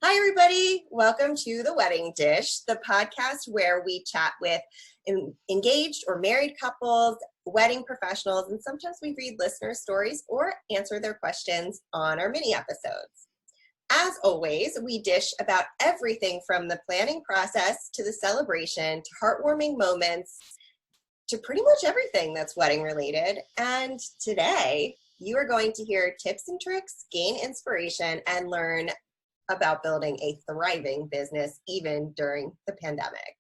Hi, everybody. Welcome to The Wedding Dish, the podcast where we chat with engaged or married couples, wedding professionals, and sometimes we read listener stories or answer their questions on our mini episodes. As always, we dish about everything from the planning process to the celebration to heartwarming moments to pretty much everything that's wedding related. And today, you are going to hear tips and tricks, gain inspiration, and learn about building a thriving business even during the pandemic.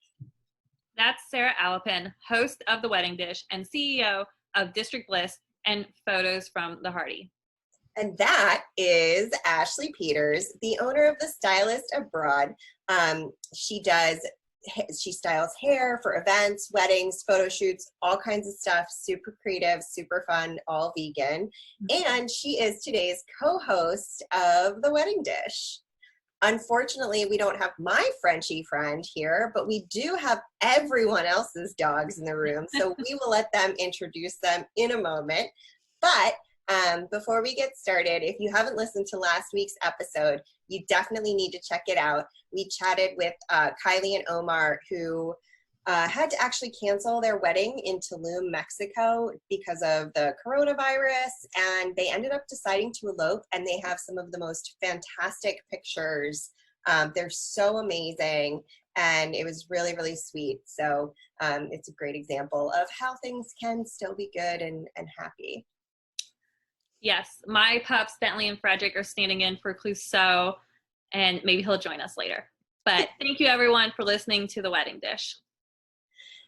That's Sarah Alapin, host of The Wedding Dish and CEO of District Bliss and Photos from the Hardy. And that is Ashley Peters, the owner of The Stylist Abroad. She styles hair for events, weddings, photo shoots, all kinds of stuff, super creative, super fun, all vegan. And she is today's co-host of The Wedding Dish. Unfortunately, we don't have my Frenchie friend here, but we do have everyone else's dogs in the room. So we will let them introduce them in a moment. But before we get started, if you haven't listened to last week's episode, you definitely need to check it out. We chatted with Kylie and Omar, who had to actually cancel their wedding in Tulum, Mexico because of the coronavirus, and they ended up deciding to elope, and they have some of the most fantastic pictures. They're so amazing, and it was really, really sweet. So it's a great example of how things can still be good and happy. Yes, my pups, Bentley and Frederick, are standing in for Clouseau, and maybe he'll join us later. But thank you, everyone, for listening to The Wedding Dish.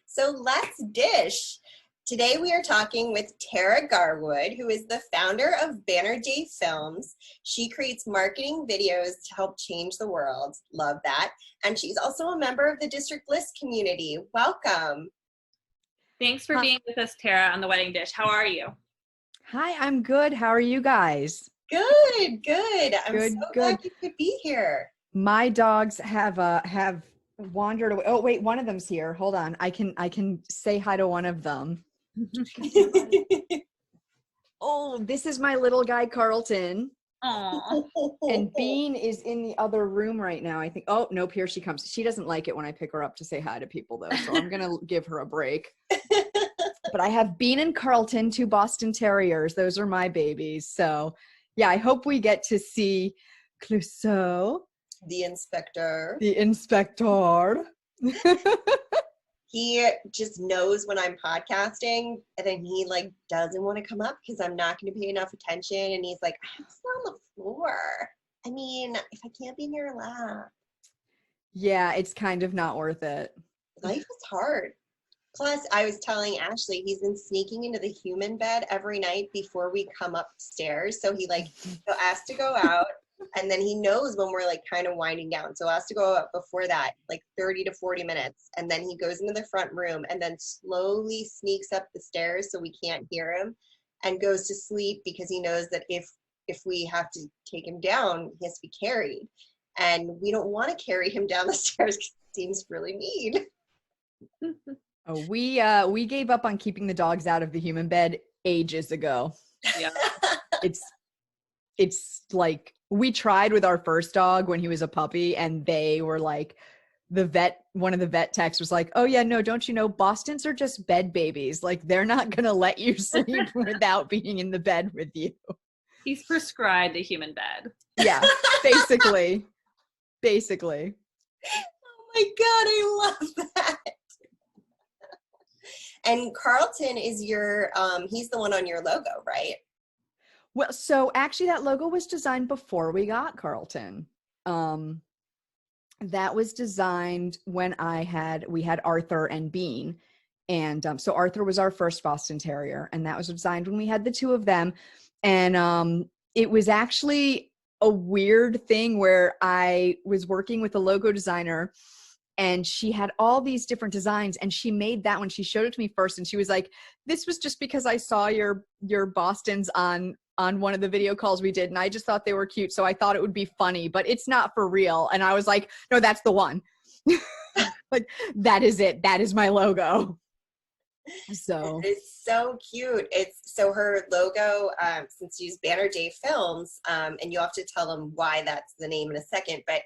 So let's dish. Today we are talking with Tara Garwood, who is the founder of Banner Day Films. She creates marketing videos to help change the world. Love that. And she's also a member of the District Bliss community. Welcome. Thanks for being with us, Tara, on The Wedding Dish. How are you? Hi, I'm good. How are you guys? Good. I'm so glad you could be here. My dogs have wandered away. Oh, wait, one of them's here. Hold on. I can say hi to one of them. Oh, this is my little guy, Carlton. Aww. And Bean is in the other room right now, I think. Oh, nope, here she comes. She doesn't like it when I pick her up to say hi to people, though, so I'm going to give her a break. But I have Bean and Carlton, 2 Boston Terriers. Those are my babies. So, yeah, I hope we get to see Clouseau. The inspector. He just knows when I'm podcasting, and then he doesn't want to come up because I'm not going to pay enough attention. And he's like, I'm just on the floor. I mean, if I can't be in your lap. Yeah, it's kind of not worth it. Life is hard. Plus, I was telling Ashley, he's been sneaking into the human bed every night before we come upstairs. So he has to go out. And then he knows when we're kind of winding down. So has to go up before that, 30 to 40 minutes. And then he goes into the front room and then slowly sneaks up the stairs so we can't hear him and goes to sleep because he knows that if we have to take him down, he has to be carried. And we don't want to carry him down the stairs because it seems really mean. Oh, we gave up on keeping the dogs out of the human bed ages ago. Yeah. It's we tried with our first dog when he was a puppy, and they were one of the vet techs was like, oh yeah, no, don't you know, Bostons are just bed babies. They're not going to let you sleep without being in the bed with you. He's prescribed a human bed. Yeah, basically. Oh my God, I love that. And Carlton is he's the one on your logo, right? Well, so actually that logo was designed before we got Carlton. That was designed when we had Arthur and Bean. And so Arthur was our first Boston Terrier, and that was designed when we had the 2 of them. And it was actually a weird thing where I was working with a logo designer, and she had all these different designs, and she made that one. She showed it to me first, and she was like, this was just because I saw your Bostons on one of the video calls we did, and I just thought they were cute, so I thought it would be funny, but it's not for real. And I was like, no, that's the one. That is it. That is my logo. So It's so cute. It's so her logo, since you use Banner Day Films, and you'll have to tell them why that's the name in a second. But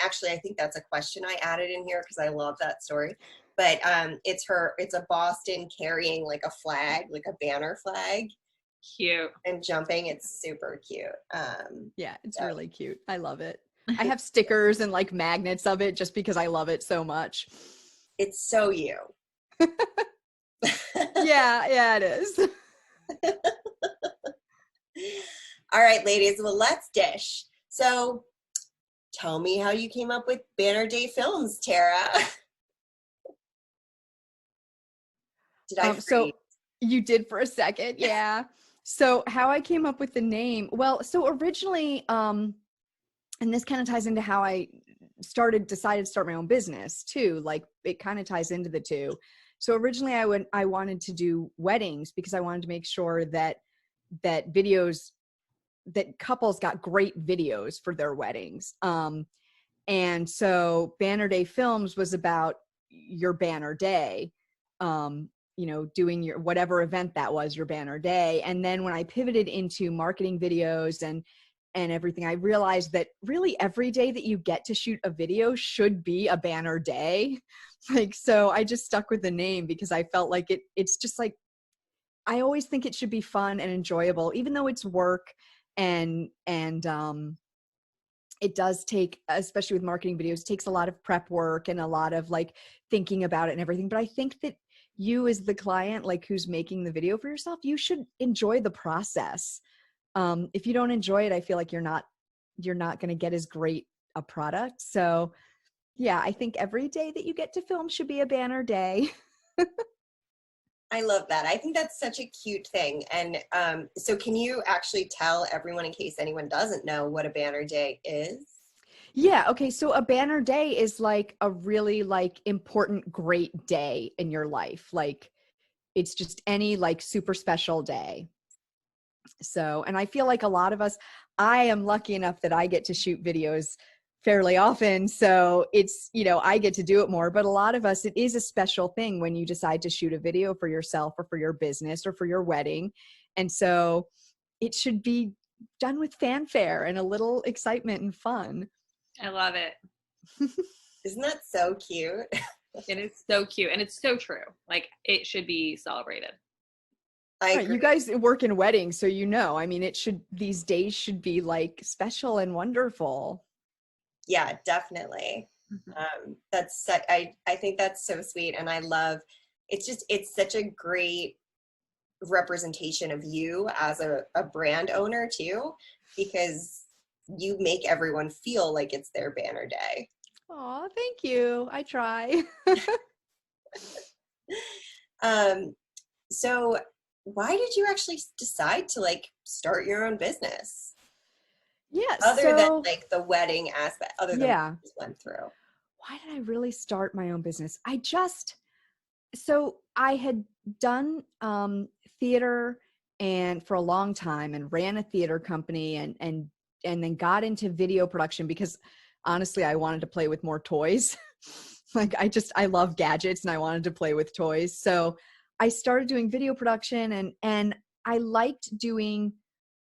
actually, I think that's a question I added in here because I love that story. But it's a Boston carrying like a flag, like a banner flag, Cute. and jumping. It's super cute. yeah, it's So really cute. I love it. I have stickers and like magnets of it just because I love it so much. it's so you. Yeah, it is. All right, ladies. Well, let's dish. So tell me how you came up with Banner Day Films, Tara. Did I So freeze? you did for a second, yeah. So how I came up with the name, well, so originally, and this kind of ties into how I decided to start my own business too. Like it kind of ties into the two. So originally I wanted to do weddings because I wanted to make sure that couples got great videos for their weddings. And so Banner Day Films was about your banner day, doing your whatever event that was, your banner day. And then when I pivoted into marketing videos and everything, I realized that really every day that you get to shoot a video should be a banner day. Like, so I just stuck with the name because I felt like it's just like, I always think it should be fun and enjoyable, even though it's work and it does take, especially with marketing videos, it takes a lot of prep work and a lot of like thinking about it and everything. But I think that you as the client, like who's making the video for yourself, you should enjoy the process. If you don't enjoy it, I feel like you're not going to get as great a product. So yeah, I think every day that you get to film should be a banner day. I love that. I think that's such a cute thing. And so can you actually tell everyone, in case anyone doesn't know, what a banner day is? Yeah. Okay. So a banner day is like a really like important, great day in your life. Like it's just any like super special day. So, and I feel like a lot of us, I am lucky enough that I get to shoot videos fairly often. So it's, I get to do it more, but a lot of us, it is a special thing when you decide to shoot a video for yourself or for your business or for your wedding. And so it should be done with fanfare and a little excitement and fun. I love it. Isn't that so cute? It is so cute. And it's so true. Like it should be celebrated. I Right, agree. you guys work in weddings, so I mean, these days should be like special and wonderful. Yeah, definitely. I think that's so sweet. And I love, it's such a great representation of you as a brand owner too, because you make everyone feel like it's their banner day. Oh, thank you. I try. So why did you actually decide to like start your own business? Yeah, Other than so like the wedding aspect, other than what yeah. you just went through. Why did I really start my own business? So I had done theater and for a long time and ran a theater company and then got into video production because honestly I wanted to play with more toys. Like I love gadgets and I wanted to play with toys. So I started doing video production and I liked doing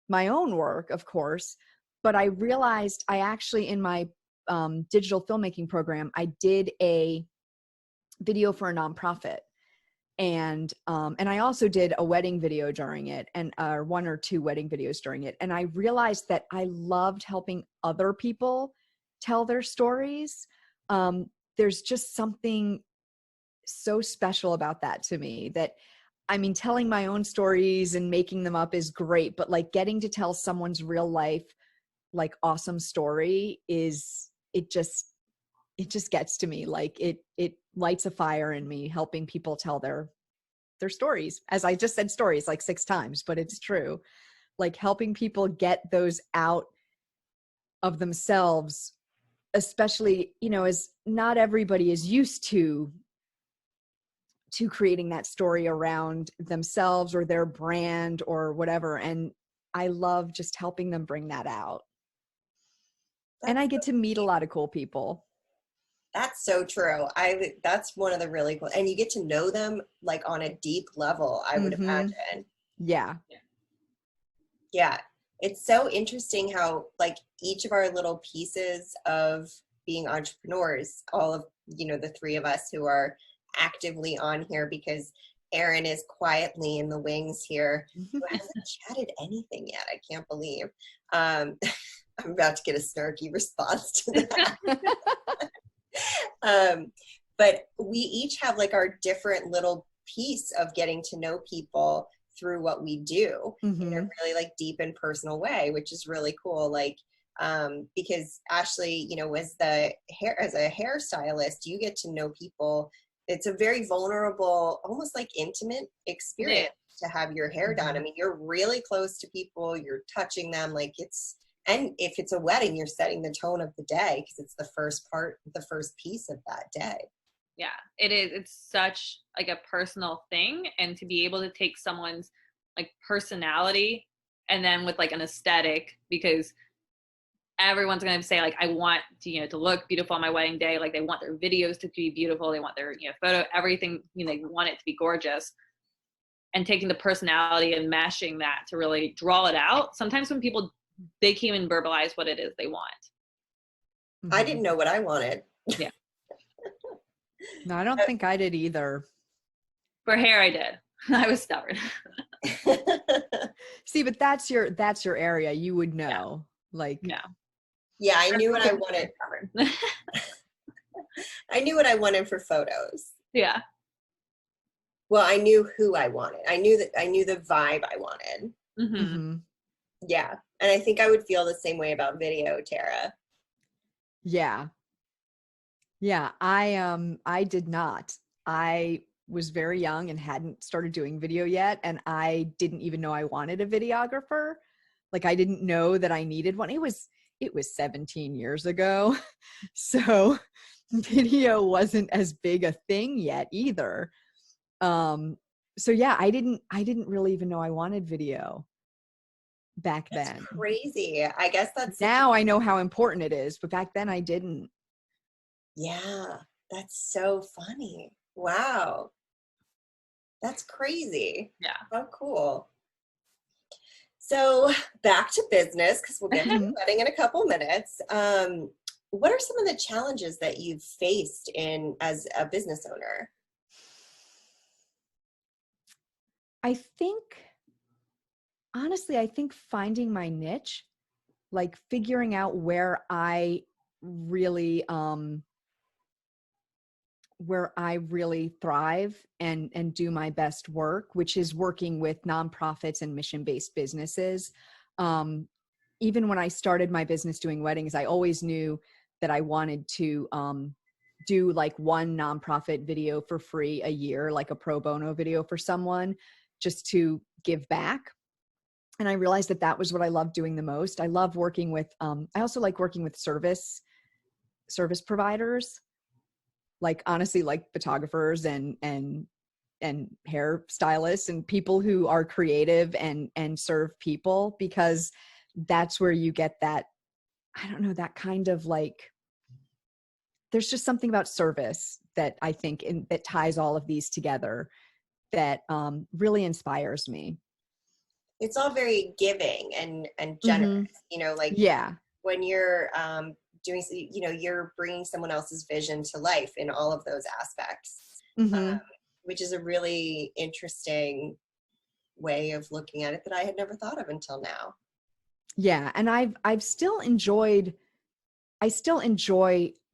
my own work, of course, but I realized I actually in my digital filmmaking program, I did a video for a nonprofit. And I also did a wedding video during it and one or two wedding videos during it. And I realized that I loved helping other people tell their stories. There's just something so special about that to me that, I mean, telling my own stories and making them up is great, but like getting to tell someone's real life, like awesome story it just gets to me. Like it lights a fire in me, helping people tell their stories. As I just said stories like 6 times, but it's true. Like helping people get those out of themselves, especially, as not everybody is used to creating that story around themselves or their brand or whatever. And I love just helping them bring that out. And I get to meet a lot of cool people. That's so true. That's one of the really cool, and you get to know them like on a deep level, I would imagine. Yeah. Yeah. It's so interesting how like each of our little pieces of being entrepreneurs, all of, the three of us who are actively on here, because Erin is quietly in the wings here, who hasn't chatted anything yet. I can't believe. I'm about to get a snarky response to that. But we each have like our different little piece of getting to know people through what we do in a really like deep and personal way, which is really cool. Like, because Ashley, as a hairstylist, you get to know people. It's a very vulnerable, almost like intimate experience to have your hair done. I mean, you're really close to people, you're touching them, like and if it's a wedding, you're setting the tone of the day because it's the first piece of that day. Yeah, it is. It's such like a personal thing, and to be able to take someone's like personality and then with like an aesthetic, because everyone's going to say like, I want to, to look beautiful on my wedding day. Like they want their videos to be beautiful. They want their, photo, everything, they want it to be gorgeous. And taking the personality and mashing that to really draw it out. Sometimes when people, they can't even verbalize what it is they want. I didn't know what I wanted. Yeah. No, I don't think I did either. For hair, I did. I was stubborn. See, but that's your area. You would know. Like, yeah, I knew what I wanted. I knew what I wanted for photos. Yeah. Well, I knew who I wanted. I knew the vibe I wanted. Yeah. And I think I would feel the same way about video, Tara. Yeah. Yeah. I did not. I was very young and hadn't started doing video yet. And I didn't even know I wanted a videographer. Like I didn't know that I needed one. It was 17 years ago. So video wasn't as big a thing yet either. So yeah, I didn't really even know I wanted video back then. That's crazy. I guess that's now I know how important it is, but back then I didn't. Yeah, that's so funny. Wow. That's crazy. Yeah. Oh, cool. So back to business, because we'll get to the wedding in a couple minutes. What are some of the challenges that you've faced as a business owner? Honestly, I think finding my niche, like figuring out where I really thrive and do my best work, which is working with nonprofits and mission-based businesses. Even when I started my business doing weddings, I always knew that I wanted to do like one nonprofit video for free a year, like a pro bono video for someone, just to give back. And I realized that was what I loved doing the most. I love working with, I also like working with service providers, like honestly, like photographers and hair stylists and people who are creative and serve people, because that's where you get that, I don't know, that kind of like, there's just something about service that I think that ties all of these together that really inspires me. It's all very giving and generous, when you're doing, you're bringing someone else's vision to life in all of those aspects, which is a really interesting way of looking at it that I had never thought of until now. Yeah. And I still enjoy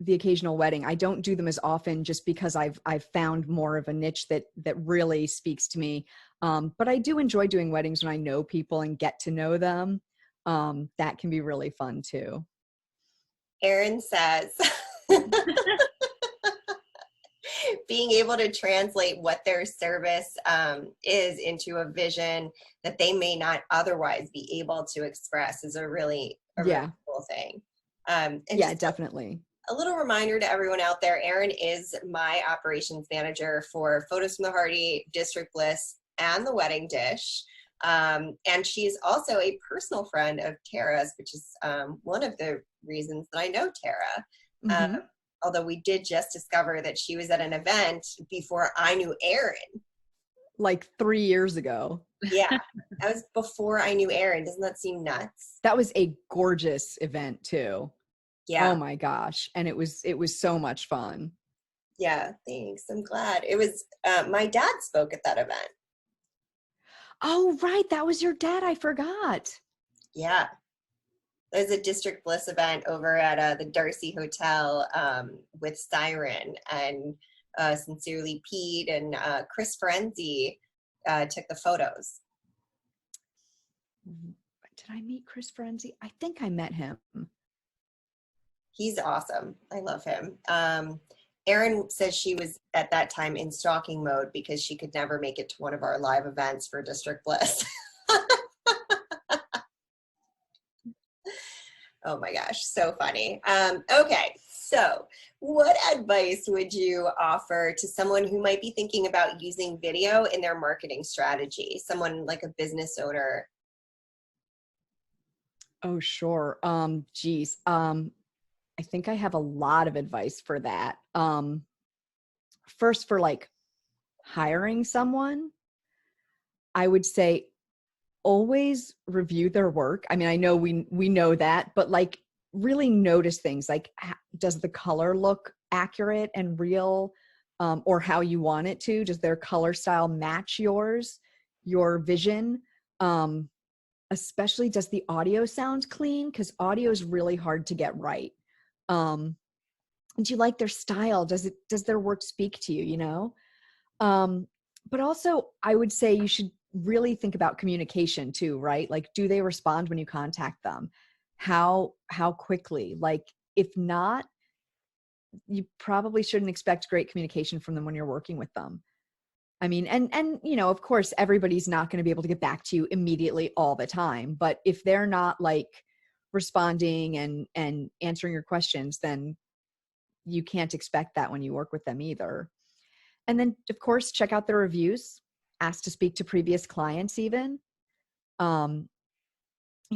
the occasional wedding. I don't do them as often just because I've found more of a niche that really speaks to me. But I do enjoy doing weddings when I know people and get to know them. That can be really fun too. Erin says, being able to translate what their service is into a vision that they may not otherwise be able to express is a really cool thing. And definitely. A little reminder to everyone out there, Erin is my operations manager for Photos from the Hardy, District Bliss, and the Wedding Dish. And she's also a personal friend of Tara's, which is one of the reasons that I know Tara. although we did just discover that she was at an event before I knew Erin. Like 3 years ago. Yeah, that was before I knew Erin. Doesn't that seem nuts? That was a gorgeous event too. Yeah. Oh my gosh. And it was so much fun. Yeah, thanks. I'm glad. It was, my dad spoke at that event. Oh, right. That was your dad. I forgot. Yeah. There's a District Bliss event over at the Darcy Hotel with Siren and Sincerely Pete and Chris Ferenzi took the photos. Did I meet Chris Ferenzi? I think I met him. He's awesome. I love him. Erin says she was at that time in stalking mode because she could never make it to one of our live events for District Bliss. Oh my gosh, so funny. Okay, so what advice would you offer to someone who might be thinking about using video in their marketing strategy? Someone like a business owner. Oh, sure. Geez. I think I have a lot of advice for that. First, for like hiring someone, I would say always review their work. I mean, I know we know that, but like really notice things like, does the color look accurate and real, or how you want it to? Does their color style match yours, your vision? Especially, does the audio sound clean? Because audio is really hard to get right. Do you like their style? Does their work speak to you, you know? But also I would say you should really think about communication too, right? Like, do they respond when you contact them? How quickly? Like, if not, you probably shouldn't expect great communication from them when you're working with them. I mean, and you know, of course, everybody's not going to be able to get back to you immediately all the time, but if they're not like responding and answering your questions, then you can't expect that when you work with them either. And then, of course, check out the reviews, ask to speak to previous clients even. You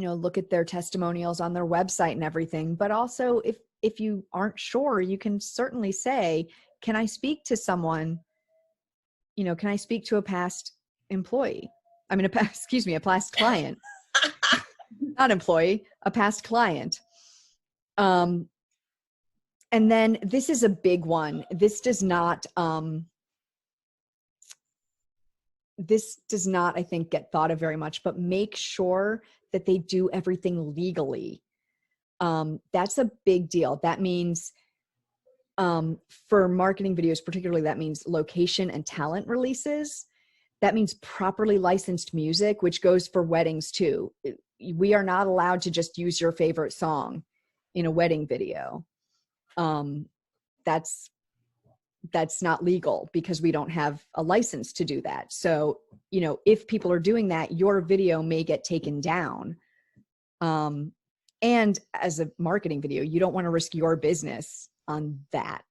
know, look at their testimonials on their website and everything. But also, if you aren't sure, you can certainly say, can I speak to someone, you know, can I speak to a past employee? I mean, a past client, not employee, a past client. And then this is a big one. This does not, I think, get thought of very much, but make sure that they do everything legally. That's a big deal. That means, for marketing videos, particularly, that means location and talent releases. That means properly licensed music, which goes for weddings too. We are not allowed to just use your favorite song in a wedding video. That's not legal because we don't have a license to do that. So, you know, if people are doing that, your video may get taken down. And as a marketing video, you don't want to risk your business on that.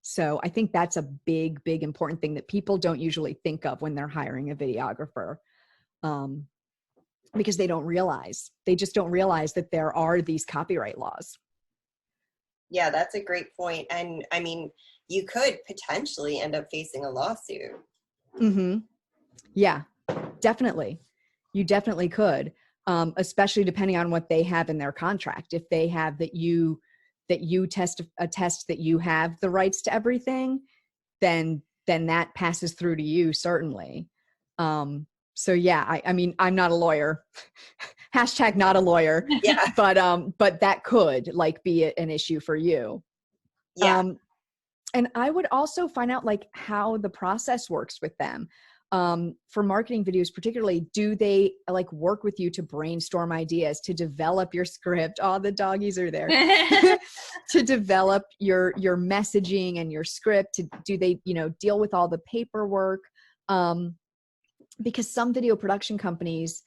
So I think that's a big important thing that people don't usually think of when they're hiring a videographer. Because they just don't realize that there are these copyright laws. Yeah, that's a great point. And I mean, you could potentially end up facing a lawsuit. Mm-hmm. Yeah, definitely. You definitely could, especially depending on what they have in their contract. If they have that you attest that you have the rights to everything, then that passes through to you, certainly. So yeah, I mean, I'm not a lawyer. Hashtag not a lawyer. Yeah. But that could like be an issue for you. Yeah. And I would also find out like how the process works with them. For marketing videos, particularly, do they like work with you to brainstorm ideas, to develop your script? Oh, the doggies are there. To develop your messaging and your script. Do they, you know, deal with all the paperwork? Because some video production companies,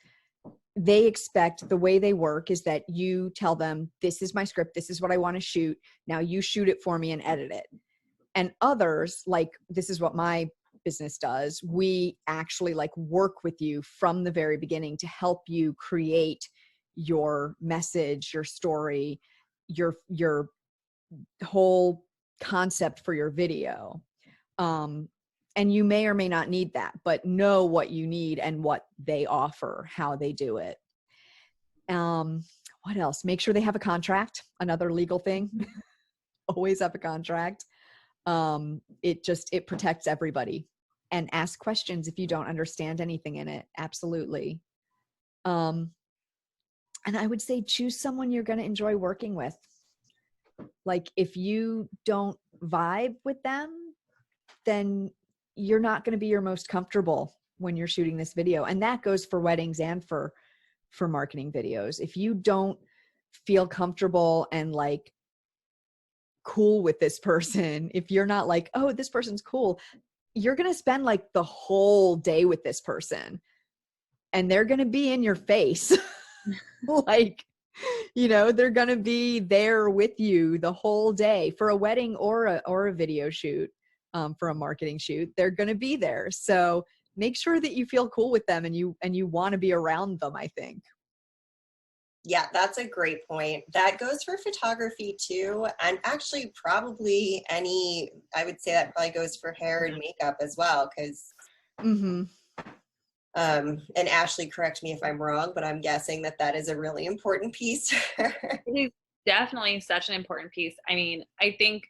they expect, the way they work is that you tell them, this is my script, this is what I want to shoot. Now you shoot it for me and edit it. And others, like, this is what my business does. We actually like work with you from the very beginning to help you create your message, your story, your whole concept for your video. And you may or may not need that, but know what you need and what they offer, how they do it. What else? Make sure they have a contract, another legal thing. Always have a contract. It protects everybody. And ask questions if you don't understand anything in it. Absolutely. And I would say choose someone you're going to enjoy working with. Like if you don't vibe with them, then you're not going to be your most comfortable when you're shooting this video. And that goes for weddings and for marketing videos. If you don't feel comfortable and like cool with this person, if you're not like, oh, this person's cool, you're going to spend like the whole day with this person and they're going to be in your face. Like, you know, they're going to be there with you the whole day for a wedding or a video shoot. For a marketing shoot, they're going to be there. So make sure that you feel cool with them and you want to be around them, I think. Yeah, that's a great point. That goes for photography too. And actually probably I would say that probably goes for hair and makeup as well. Cause, and Ashley, correct me if I'm wrong, but I'm guessing that is a really important piece. It is definitely such an important piece. I mean, I think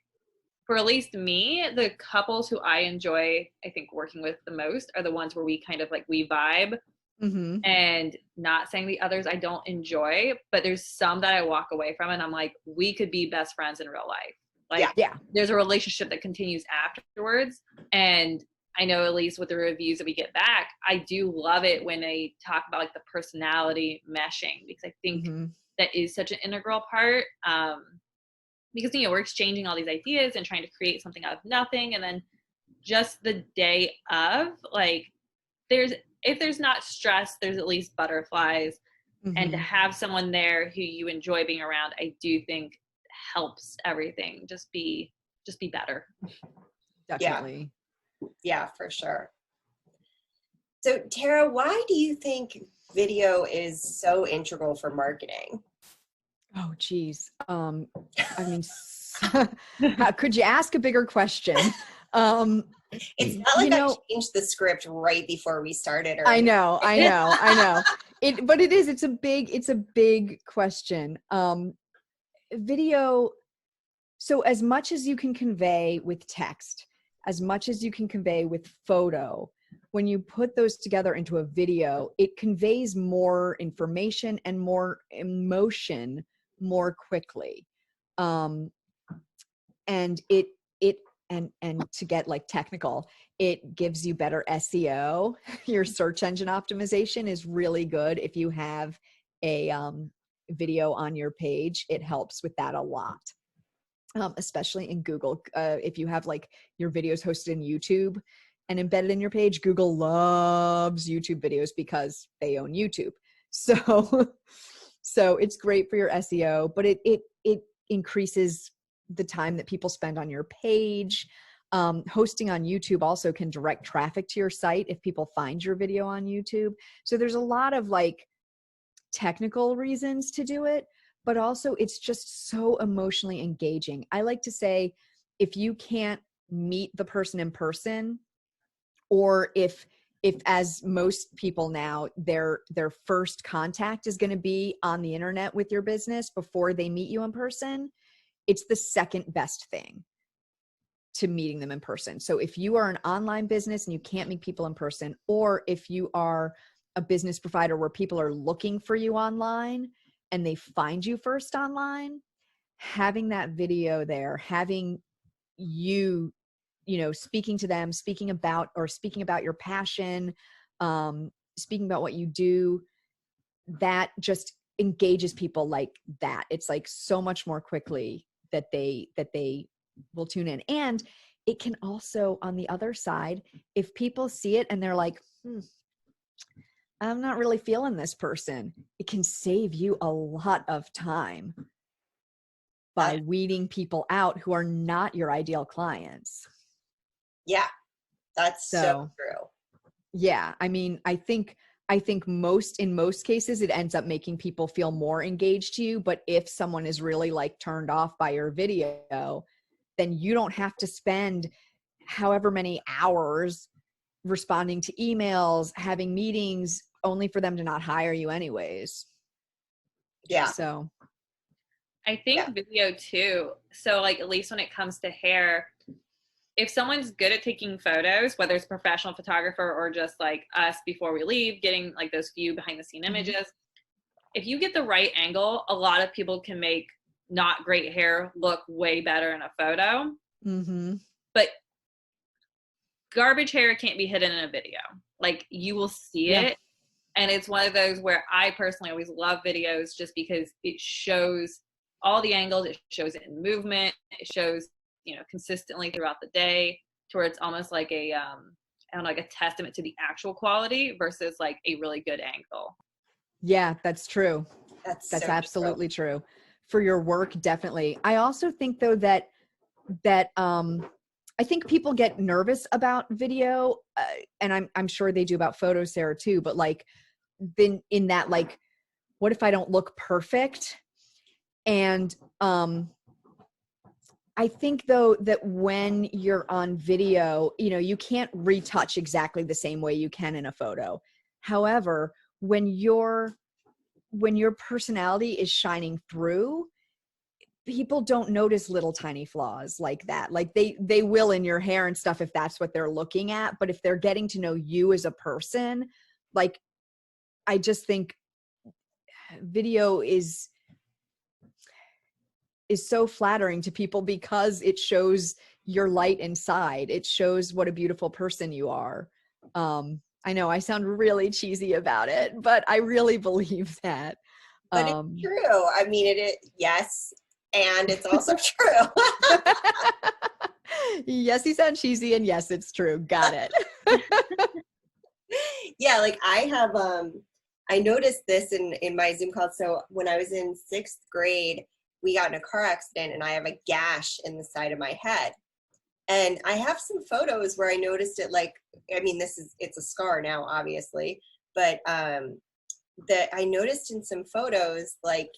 for at least me, the couples who I enjoy, I think, working with the most are the ones where we kind of like, we vibe. And not saying the others I don't enjoy, but there's some that I walk away from and I'm like, we could be best friends in real life. Like, there's a relationship that continues afterwards. And I know at least with the reviews that we get back, I do love it when they talk about like the personality meshing, because I think that is such an integral part. Because, you know, we're exchanging all these ideas and trying to create something out of nothing. And then just the day of, like, if there's not stress, there's at least butterflies. And to have someone there who you enjoy being around, I do think helps everything just be better. Definitely. Yeah, for sure. So Tara, why do you think video is so integral for marketing? Oh, geez. I mean, could you ask a bigger question? It's not like I changed the script right before we started. I know. It's a big question. Video. So as much as you can convey with text, as much as you can convey with photo, when you put those together into a video, it conveys more information and more emotion more quickly. And to get like technical, it gives you better SEO. Your search engine optimization is really good. If you have a video on your page, it helps with that a lot. Especially in Google. If you have like your videos hosted in YouTube and embedded in your page, Google loves YouTube videos because they own YouTube. So it's great for your SEO, but it increases the time that people spend on your page. Hosting on YouTube also can direct traffic to your site if people find your video on YouTube. So there's a lot of like technical reasons to do it, but also it's just so emotionally engaging. I like to say, if you can't meet the person in person, or if as most people now, their first contact is going to be on the internet with your business before they meet you in person, it's the second best thing to meeting them in person. So if you are an online business and you can't meet people in person, or if you are a business provider where people are looking for you online and they find you first online, having that video there, having you speaking to them, speaking about your passion, speaking about what you do, that just engages people like that. It's like so much more quickly that they will tune in. And it can also, on the other side, if people see it and they're like, I'm not really feeling this person, it can save you a lot of time by weeding people out who are not your ideal clients. Yeah, that's so true. Yeah, I mean, I think in most cases it ends up making people feel more engaged to you. But if someone is really like turned off by your video, then you don't have to spend however many hours responding to emails, having meetings, only for them to not hire you anyways. Yeah. So I think video too. So like, at least when it comes to hair, if someone's good at taking photos, whether it's a professional photographer or just like us before we leave, getting like those few behind the scene images, if you get the right angle, a lot of people can make not great hair look way better in a photo. But garbage hair can't be hidden in a video. Like, you will see it. And it's one of those where I personally always love videos just because it shows all the angles. It shows it in movement. It shows, you know, consistently throughout the day, to where it's almost like a, I don't know, like a testament to the actual quality versus like a really good angle. yeah, that's true. That's That's so absolutely true. For your work, definitely. I also think though that I think people get nervous about video, and I'm sure they do about photos, Sarah, too. But like, then in that, like, what if I don't look perfect? And I think though that when you're on video, you know, you can't retouch exactly the same way you can in a photo. However, when your personality is shining through, people don't notice little tiny flaws like that. Like they will in your hair and stuff if that's what they're looking at, but if they're getting to know you as a person, like, I just think video is so flattering to people because it shows your light inside. It shows what a beautiful person you are. I know I sound really cheesy about it, but I really believe that. But it's true. I mean, it is, yes, and it's also true. Yes, you sound cheesy, and yes, it's true. Got it. Yeah, like I have, I noticed this in my Zoom call. So when I was in 6th grade, we got in a car accident and I have a gash in the side of my head. And I have some photos where I noticed it, like, I mean, it's a scar now, obviously, but that I noticed in some photos, like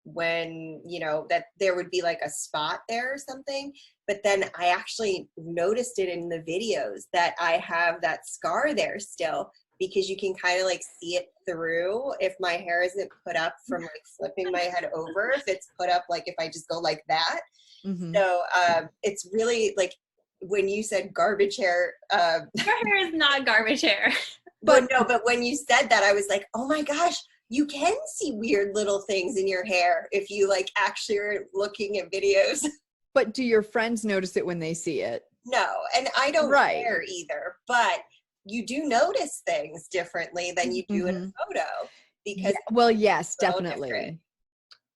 when, you know, that there would be like a spot there or something. But then I actually noticed it in the videos that I have that scar there still, because you can kind of like see it through if my hair isn't put up from like flipping my head over, if it's put up like if I just go like that. So it's really like when you said garbage hair. Your hair is not garbage hair. But no, but when you said that, I was like, oh my gosh, you can see weird little things in your hair if you like actually are looking at videos. But do your friends notice it when they see it? No, and I don't care either, but you do notice things differently than you do in a photo, because well, yes, so definitely different.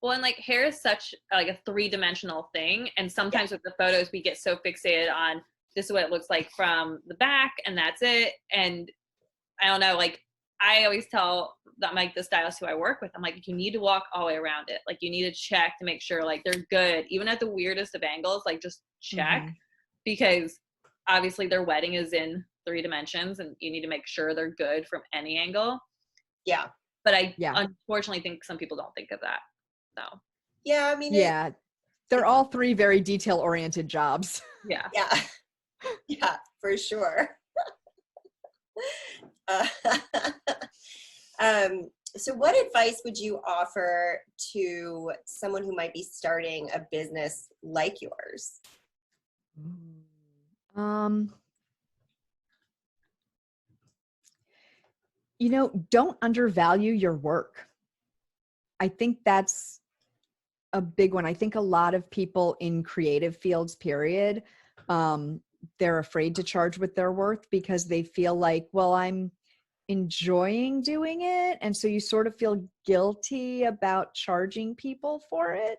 Well, and like, hair is such like a 3-dimensional thing, and sometimes with the photos we get so fixated on this is what it looks like from the back and that's it. And I don't know, like, I always tell that, like, the stylist who I work with, I'm like, you need to walk all the way around it. Like, you need to check to make sure like they're good, even at the weirdest of angles. Like, just check, because obviously their wedding is in 3 dimensions and you need to make sure they're good from any angle. Yeah. But I unfortunately think some people don't think of that. So yeah, I mean, they're all 3 very detail oriented jobs. Yeah, for sure. So what advice would you offer to someone who might be starting a business like yours? You know, don't undervalue your work. I think that's a big one. I think a lot of people in creative fields, period, they're afraid to charge what they're worth because they feel like, well, I'm enjoying doing it. And so you sort of feel guilty about charging people for it.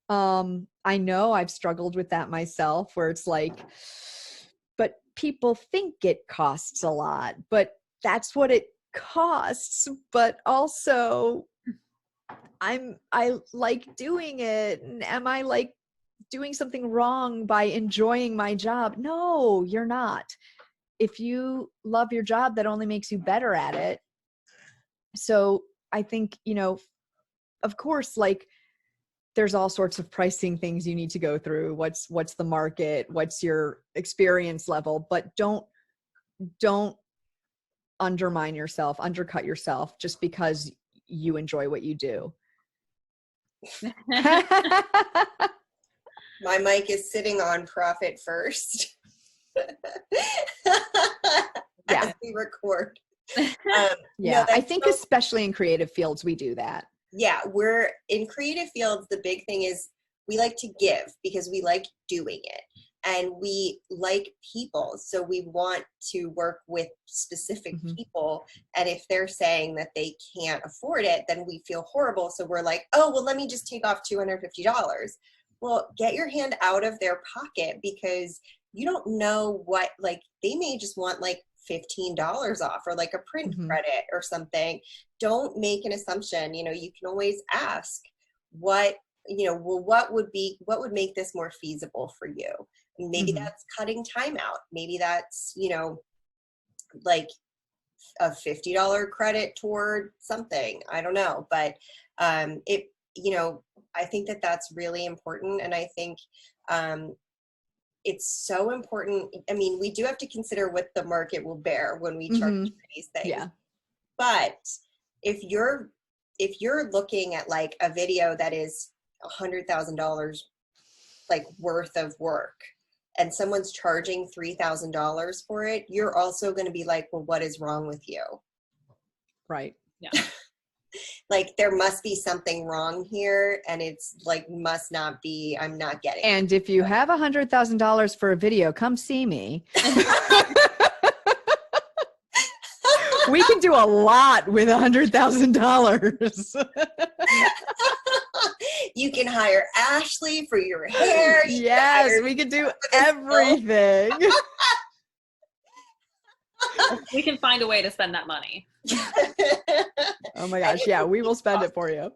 I know I've struggled with that myself, where it's like, but people think it costs a lot, but that's what it costs. But also I like doing it. And am I like doing something wrong by enjoying my job? No, you're not. If you love your job, that only makes you better at it. So I think, you know, of course, like, there's all sorts of pricing things you need to go through. What's the market? What's your experience level? But don't undermine yourself, undercut yourself just because you enjoy what you do. My mic is sitting on profit first. As we record. Yeah, I think especially in creative fields, we do that. Yeah, we're in creative fields. The big thing is we like to give because we like doing it. And we like people, so we want to work with specific people. And if they're saying that they can't afford it, then we feel horrible. So we're like, oh, well, let me just take off $250. Well, get your hand out of their pocket, because you don't know what, like, they may just want like $15 off, or like a print credit or something. Don't make an assumption. You know, you can always ask what would make this more feasible for you? Maybe that's cutting time out. Maybe that's, like a $50 credit toward something. I don't know. But I think that that's really important. And I think it's so important. I mean, we do have to consider what the market will bear when we charge for these things. Yeah. But if you're looking at like a video that is $100,000 like worth of work, and someone's charging $3,000 for it, you're also going to be like, well, what is wrong with you? Right. Yeah. Like, there must be something wrong here, and it's like, must not be, I'm not getting it. And if you have $100,000 for a video, come see me. We can do a lot with $100,000. You can hire Ashley for your hair. Yes, we can do everything. We can find a way to spend that money. Oh my gosh, yeah, we will spend it for you.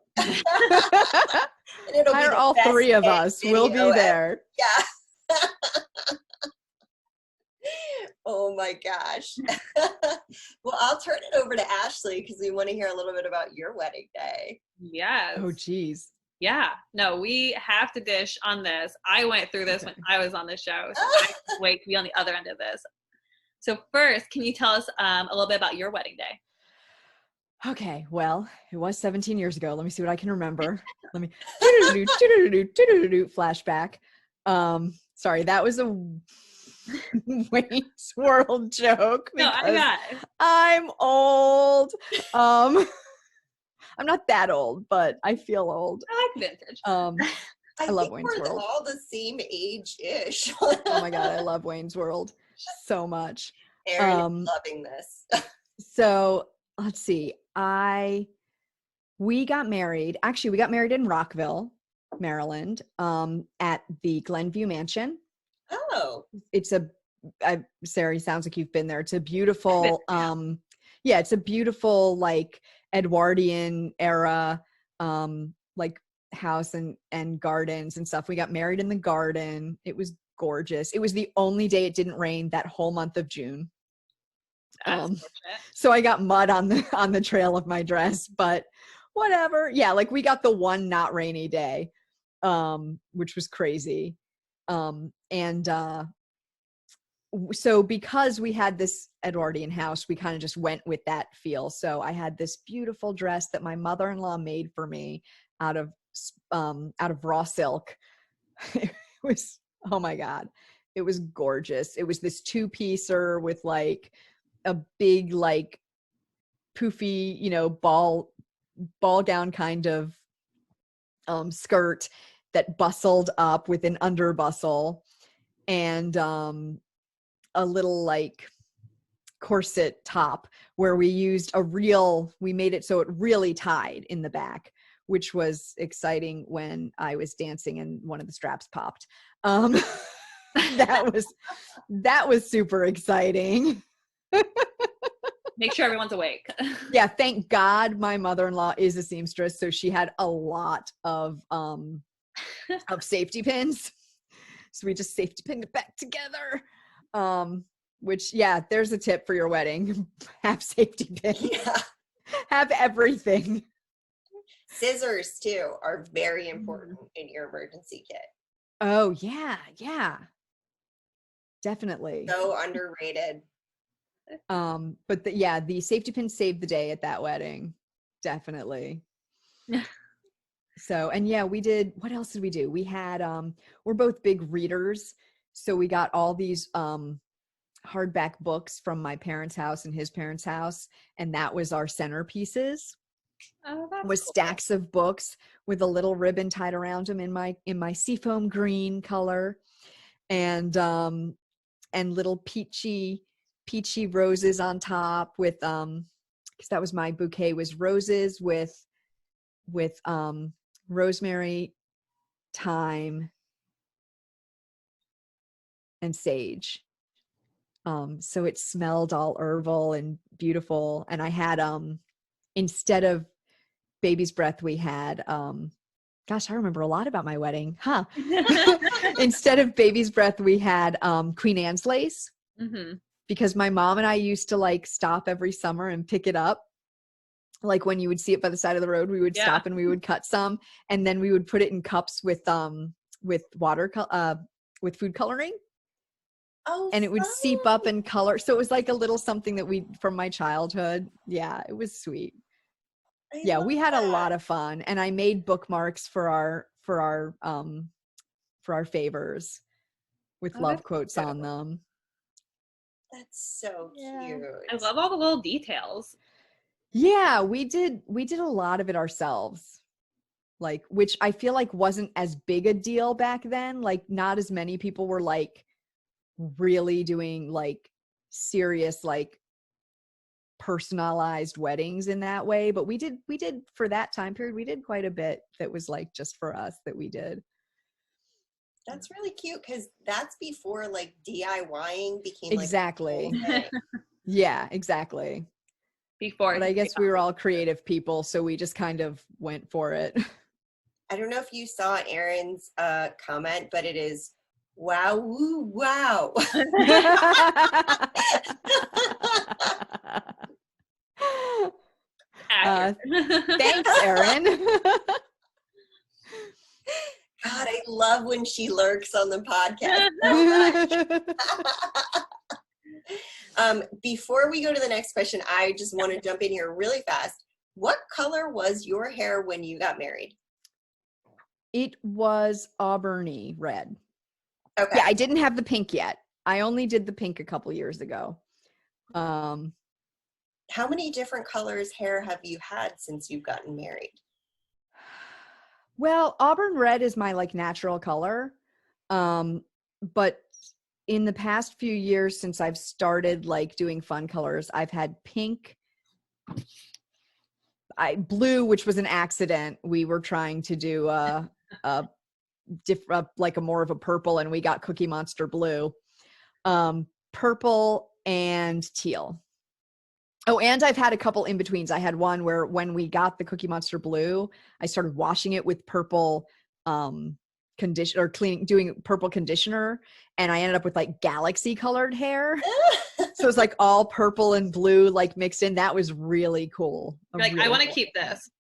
Hire all three of us. We'll be there. Yeah. Oh my gosh. Well, I'll turn it over to Ashley because we want to hear a little bit about your wedding day. Yes. Oh, geez. Yeah. No, we have to dish on this. I went through this when I was on the show, so I can't wait to be on the other end of this. So first, can you tell us a little bit about your wedding day? Okay, well, it was 17 years ago. Let me see what I can remember. Let me flashback. Sorry, that was a Wayne's World joke. No, I got it. I'm old. I'm not that old, but I feel old. I like vintage. I love Wayne's World. We're all the same age-ish. Oh my God, I love Wayne's World so much. Erin is loving this. So let's see. We got married in Rockville, Maryland, at the Glenview Mansion. Oh. It's Sarah, sounds like you've been there. It's a beautiful, it's a beautiful, like, Edwardian era, like, house and gardens and stuff. We got married in the garden. It was gorgeous. It was the only day it didn't rain that whole month of June. So I got mud on the trail of my dress, but whatever. Yeah, like, we got the one not rainy day, which was crazy. So because we had this Edwardian house, we kind of just went with that feel. So I had this beautiful dress that my mother-in-law made for me out of raw silk. It was, oh my God, it was gorgeous. It was this two-piecer with like a big, like, poofy, ball gown kind of skirt that bustled up with an under bustle, and a little, like, corset top where we used we made it so it really tied in the back, which was exciting when I was dancing and one of the straps popped. That was super exciting. Make sure everyone's awake. Yeah, thank God my mother-in-law is a seamstress, so she had a lot of safety pins. So we just safety pinned it back together. Which, yeah, there's a tip for your wedding. Have safety pins. Yeah. Have everything. Scissors too are very important in your emergency kit. Oh yeah, yeah. Definitely. So underrated. But the safety pin saved the day at that wedding. Definitely. So, and yeah, we did, what else did we do? We had, we're both big readers. So we got all these, hardback books from my parents' house and his parents' house. And that was our centerpieces, Oh, that's was cool. stacks of books with a little ribbon tied around them in my seafoam green color. And little peachy roses on top with, because that was my bouquet, was roses with rosemary, thyme, and sage. So it smelled all herbal and beautiful. And I had, instead of baby's breath, we had, gosh, I remember a lot about my wedding, huh? Instead of baby's breath, we had Queen Anne's lace, because my mom and I used to like stop every summer and pick it up. Like when you would see it by the side of the road, we would stop and we would cut some, and then we would put it in cups with with food coloring. Oh, and it would seep up and color. So it was like a little something that we, from my childhood. Yeah, it was sweet. We had a lot of fun, and I made bookmarks for our favors with love quotes on them. That's so cute. I love all the little details. Yeah, we did a lot of it ourselves. Like, which I feel like wasn't as big a deal back then. Like, not as many people were like really doing like serious, like personalized weddings in that way. But we did for that time period, we did quite a bit that was like just for us that we did. That's really cute, because that's before like DIYing became exactly like yeah, exactly. Before, but I guess we were all creative people, so we just kind of went for it. I don't know if you saw Erin's comment, but it is wow, woo, wow. Thanks, Erin. God, I love when she lurks on the podcast so much. Before we go to the next question, I just want to jump in here really fast. What color was your hair when you got married? It was auburny red. Okay. Yeah, I didn't have the pink yet. I only did the pink a couple years ago. How many different colors hair have you had since you've gotten married? Well, auburn red is my like natural color. But in the past few years since I've started like doing fun colors, I've had pink, blue, which was an accident. We were trying to do like a more of a purple, and we got Cookie Monster blue, purple, and teal. Oh, and I've had a couple in betweens. I had one where when we got the Cookie Monster blue, I started washing it with purple conditioner, doing purple conditioner, and I ended up with like galaxy colored hair. So it's like all purple and blue like mixed in. That was really cool. Like, really I want to cool. keep this.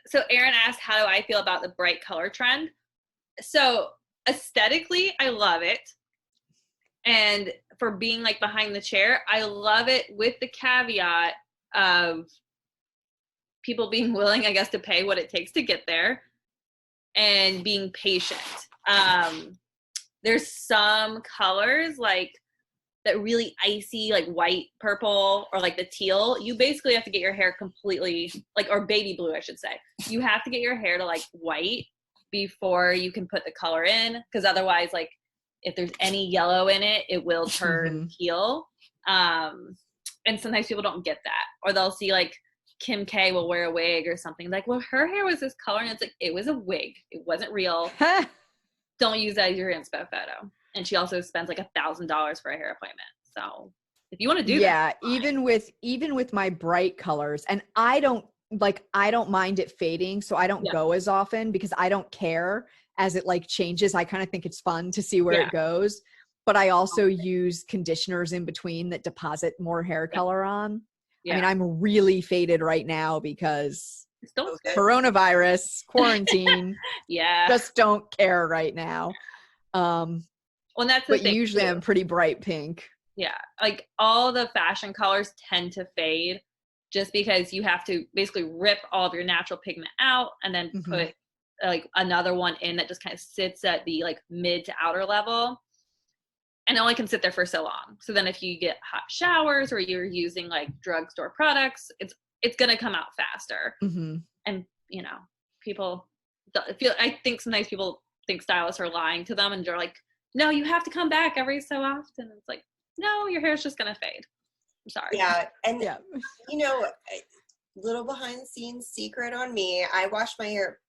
So Erin asked, how do I feel about the bright color trend? So aesthetically, I love it. And for being like behind the chair, I love it, with the caveat of people being willing, I guess, to pay what it takes to get there and being patient. There's some colors like that really icy, like white, purple, or like the teal. You basically have to get your hair completely like, or baby blue, I should say. You have to get your hair to like white before you can put the color in, because otherwise, like, if there's any yellow in it, it will turn teal. And sometimes people don't get that, or they'll see like Kim K will wear a wig or something, like, well, her hair was this color, and it's like, it was a wig, it wasn't real. Don't use that as your inspo photo. And she also spends like $1,000 for a hair appointment. So if you want to do that, even with my bright colors, and I don't mind it fading, so I don't go as often because I don't care as it like changes. I kind of think it's fun to see where it goes, but I also use conditioners in between that deposit more hair color on. Yeah. I mean, I'm really faded right now because Still Okay. coronavirus, quarantine, yeah. just don't care right now. Well, that's the But thing usually too. I'm pretty bright pink. Yeah, like all the fashion colors tend to fade just because you have to basically rip all of your natural pigment out and then Mhm. put like another one in that just kind of sits at the like mid to outer level, and it only can sit there for so long. So then if you get hot showers or you're using like drugstore products, it's gonna come out faster. Mhm. And you know, people feel, I think sometimes people think stylists are lying to them and they're like, no, you have to come back every so often. It's like, no, your hair's just gonna fade. I'm sorry. Yeah, and Yeah. you know, little behind the scenes secret on me, I wash my hair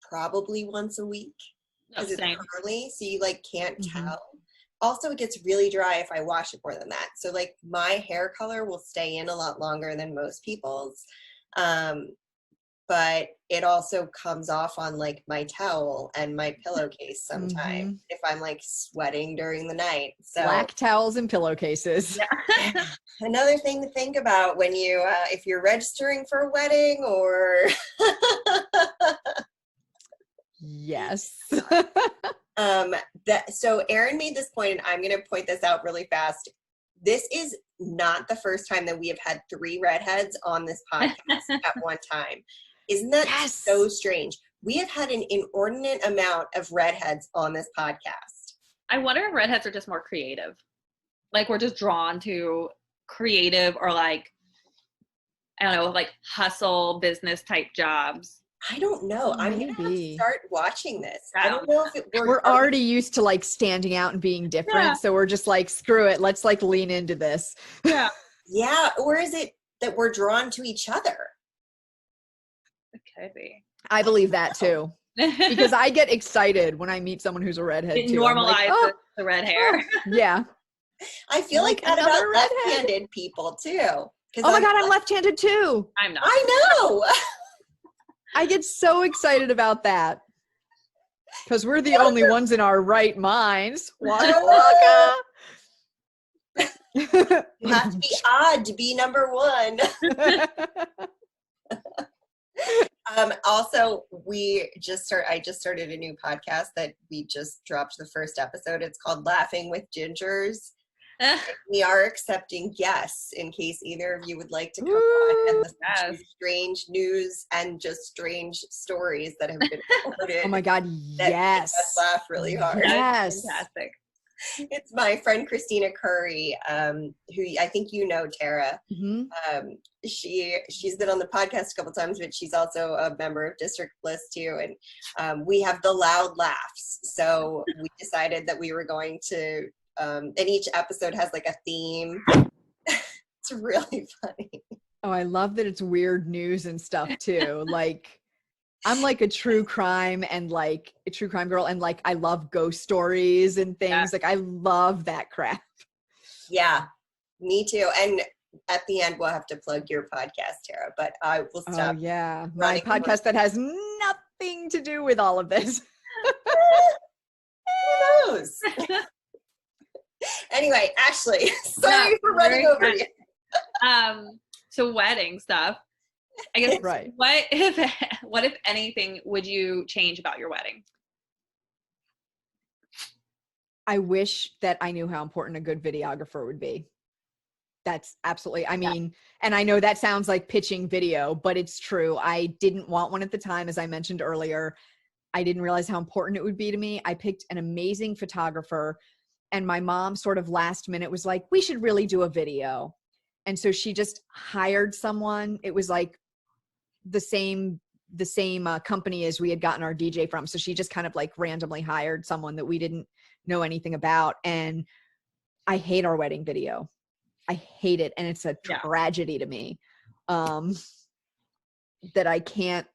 probably once a week No, because it's same. curly, so you like can't Mhm. tell. Also, it gets really dry if I wash it more than that. So like my hair color will stay in a lot longer than most people's. But it also comes off on like my towel and my pillowcase sometimes Mhm. if I'm like sweating during the night. So Black towels and pillowcases. Yeah. another thing to think about when you if you're registering for a wedding or Yes. so Erin made this point, and I'm going to point this out really fast. This is not the first time that we have had 3 redheads on this podcast at one time. Isn't that Yes. so strange? We have had an inordinate amount of redheads on this podcast. I wonder if redheads are just more creative. Like we're just drawn to creative or like, I don't know, like hustle business type jobs. I don't know. I'm going to have to Maybe. start watching this. I I don't know if We're already used to like standing out and being different. Yeah. So we're just like, screw it. Let's like lean into this. Yeah. Yeah, or is it that we're drawn to each other? It could be. I believe that too. Because I get excited when I meet someone who's a redhead it too. I'm normalizes like, oh, the red hair. yeah. I feel like that about another redhead. left-handed people too. Oh my God, I'm left-handed too. I'm not. I know. I get so excited about that. Because we're the only ones in our right minds. Waka waka. You have to be odd to be number 1. Also, I just started a new podcast that we just dropped the first episode. It's called Laughing with Gingers. We are accepting guests in case either of you would like to come on and listen to Yes. strange news and just strange stories that have been reported. Oh my God, that yes. make us laugh really hard. Yes. Fantastic. It's my friend Christina Curry, who I think you know, Tara. Mhm. She's been on the podcast a couple times, but she's also a member of District Bliss too. And we have the loud laughs. So we decided that we were going to, and each episode has like a theme. It's really funny. Oh, I love that it's weird news and stuff too. Like, I'm like a true crime girl, and like I love ghost stories and things. Yeah. Like I love that crap. Yeah, me too. And at the end, we'll have to plug your podcast, Tara, but I will Oh stop. yeah, my running podcast that has nothing to do with all of this. Who knows? Anyway, Ashley, sorry for running very over fun. you. So wedding stuff. I guess Right. what if anything would you change about your wedding? I wish that I knew how important a good videographer would be. That's absolutely, I mean, and I know that sounds like pitching video, but it's true. I didn't want one at the time, as I mentioned earlier. I didn't realize how important it would be to me. I picked an amazing photographer, and my mom sort of last minute was like, we should really do a video. And so she just hired someone. It was like the same company as we had gotten our DJ from. So she just kind of like randomly hired someone that we didn't know anything about. And I hate our wedding video. I hate it. And it's a tragedy to me that I can't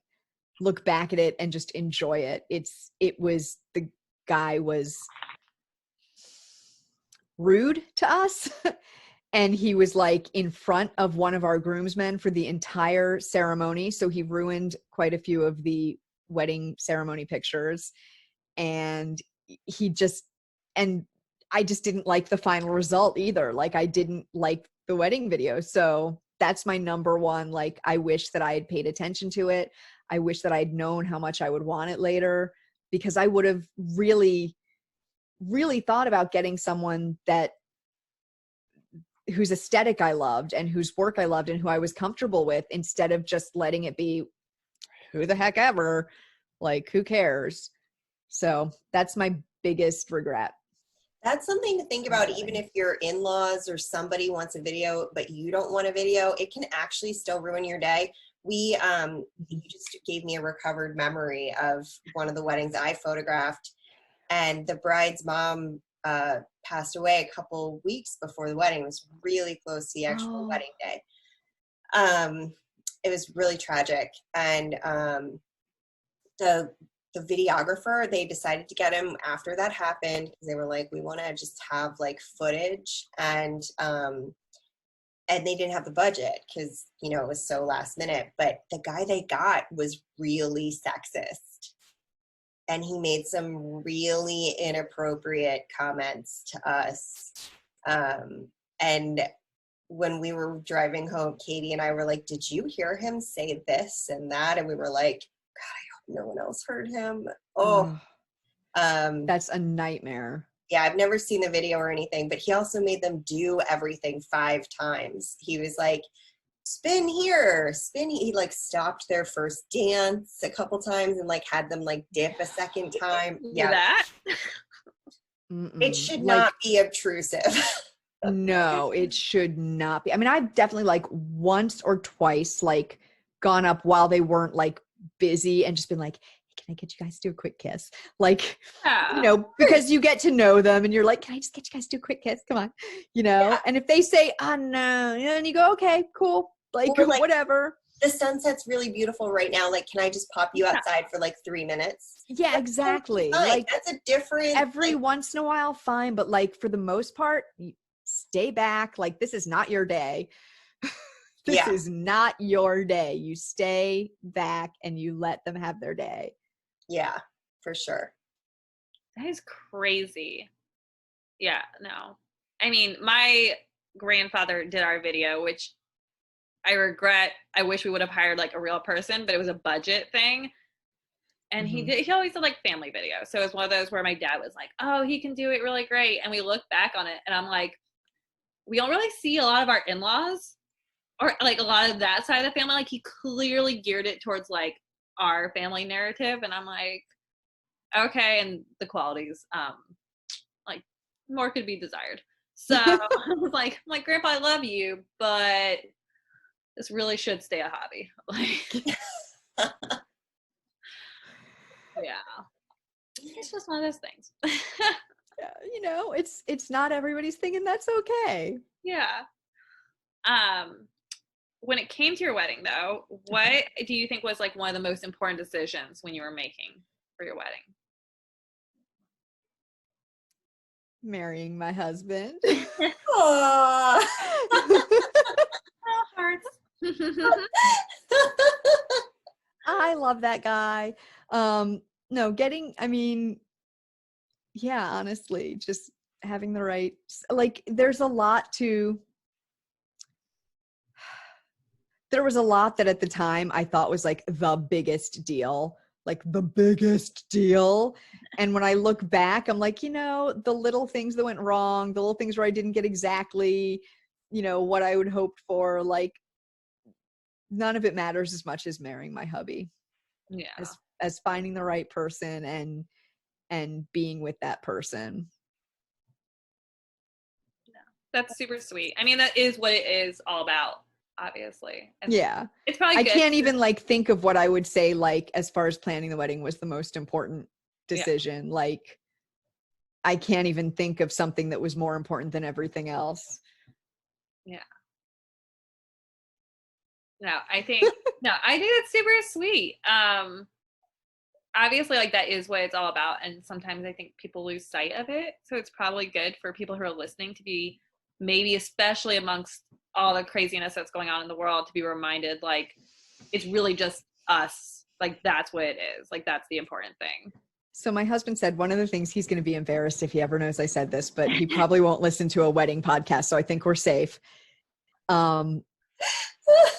look back at it and just enjoy it. The guy was rude to us. And he was like in front of one of our groomsmen for the entire ceremony. So he ruined quite a few of the wedding ceremony pictures. And I just didn't like the final result either. Like I didn't like the wedding video. So that's my number one. Like, I wish that I had paid attention to it. I wish that I'd known how much I would want it later, because I would have really, really thought about getting someone whose aesthetic I loved and whose work I loved and who I was comfortable with, instead of just letting it be who the heck ever, like, who cares? So that's my biggest regret. That's something to think about, even if your in-laws or somebody wants a video, but you don't want a video, it can actually still ruin your day. You just gave me a recovered memory of one of the weddings I photographed, and the bride's mom passed away a couple weeks before the wedding. It was really close to the actual wedding day. It was really tragic. And the videographer, they decided to get him after that happened, because they were like, we want to just have like footage, and they didn't have the budget because, you know, it was so last minute. But the guy they got was really sexist, and he made some really inappropriate comments to us. And when we were driving home, Katie and I were like, did you hear him say this and that? And we were like, God, I hope no one else heard him. That's a nightmare. Yeah, I've never seen the video or anything, but he also made them do everything 5 times. He was like, spin here, spin. He like stopped their first dance a couple times and like had them like dip a second time. Yeah. That? It should not be obtrusive. No, it should not be. I mean, I've definitely like once or twice like gone up while they weren't like busy and just been like, hey, can I get you guys to do a quick kiss? Like, you know, because you get to know them and you're like, can I just get you guys to do a quick kiss? Come on, you know? Yeah. And if they say, oh no, and you go, okay, cool. Like, whatever. The sunset's really beautiful right now. Like, can I just pop you outside for like 3 minutes? Yeah, exactly. Like, that's a different. Every once in a while, fine. But like for the most part, you stay back. Like, this is not your day. This is not your day. You stay back and you let them have their day. Yeah, for sure. That is crazy. Yeah, no. I mean, my grandfather did our video, which I regret. I wish we would have hired like a real person, but it was a budget thing. And he always did like family videos. So it was one of those where my dad was like, oh, he can do it really great. And we look back on it and I'm like, we don't really see a lot of our in-laws or like a lot of that side of the family. Like, he clearly geared it towards like our family narrative. And I'm like, okay. And the qualities, like, more could be desired. So I was like, Grandpa, I love you, but this really should stay a hobby. Like, yeah, it's just one of those things. Yeah, you know, it's not everybody's thing, and that's okay. Yeah. When it came to your wedding, though, what do you think was like one of the most important decisions when you were making for your wedding? Marrying my husband. Aww. Oh, hearts. I love that guy. No, I mean, yeah, honestly, just having the right, like, there was a lot that at the time I thought was like the biggest deal. And when I look back, I'm like, you know, the little things that went wrong, the little things where I didn't get exactly, you know, what I would hoped for, like, none of it matters as much as marrying my hubby. Yeah. As finding the right person and being with that person. Yeah. That's super sweet. I mean, that is what it is all about, obviously. And yeah. It's probably I good. can't even like think of what I would say, like, as far as planning the wedding was the most important decision. Yeah. Like, I can't even think of something that was more important than everything else. Yeah. No, I think it's super sweet. Obviously, like, that is what it's all about, and sometimes I think people lose sight of it. So it's probably good for people who are listening to be, maybe especially amongst all the craziness that's going on in the world, to be reminded, like, it's really just us. Like, that's what it is. Like, that's the important thing. So my husband said one of the things, he's going to be embarrassed if he ever knows I said this, but he probably won't listen to a wedding podcast, so I think we're safe.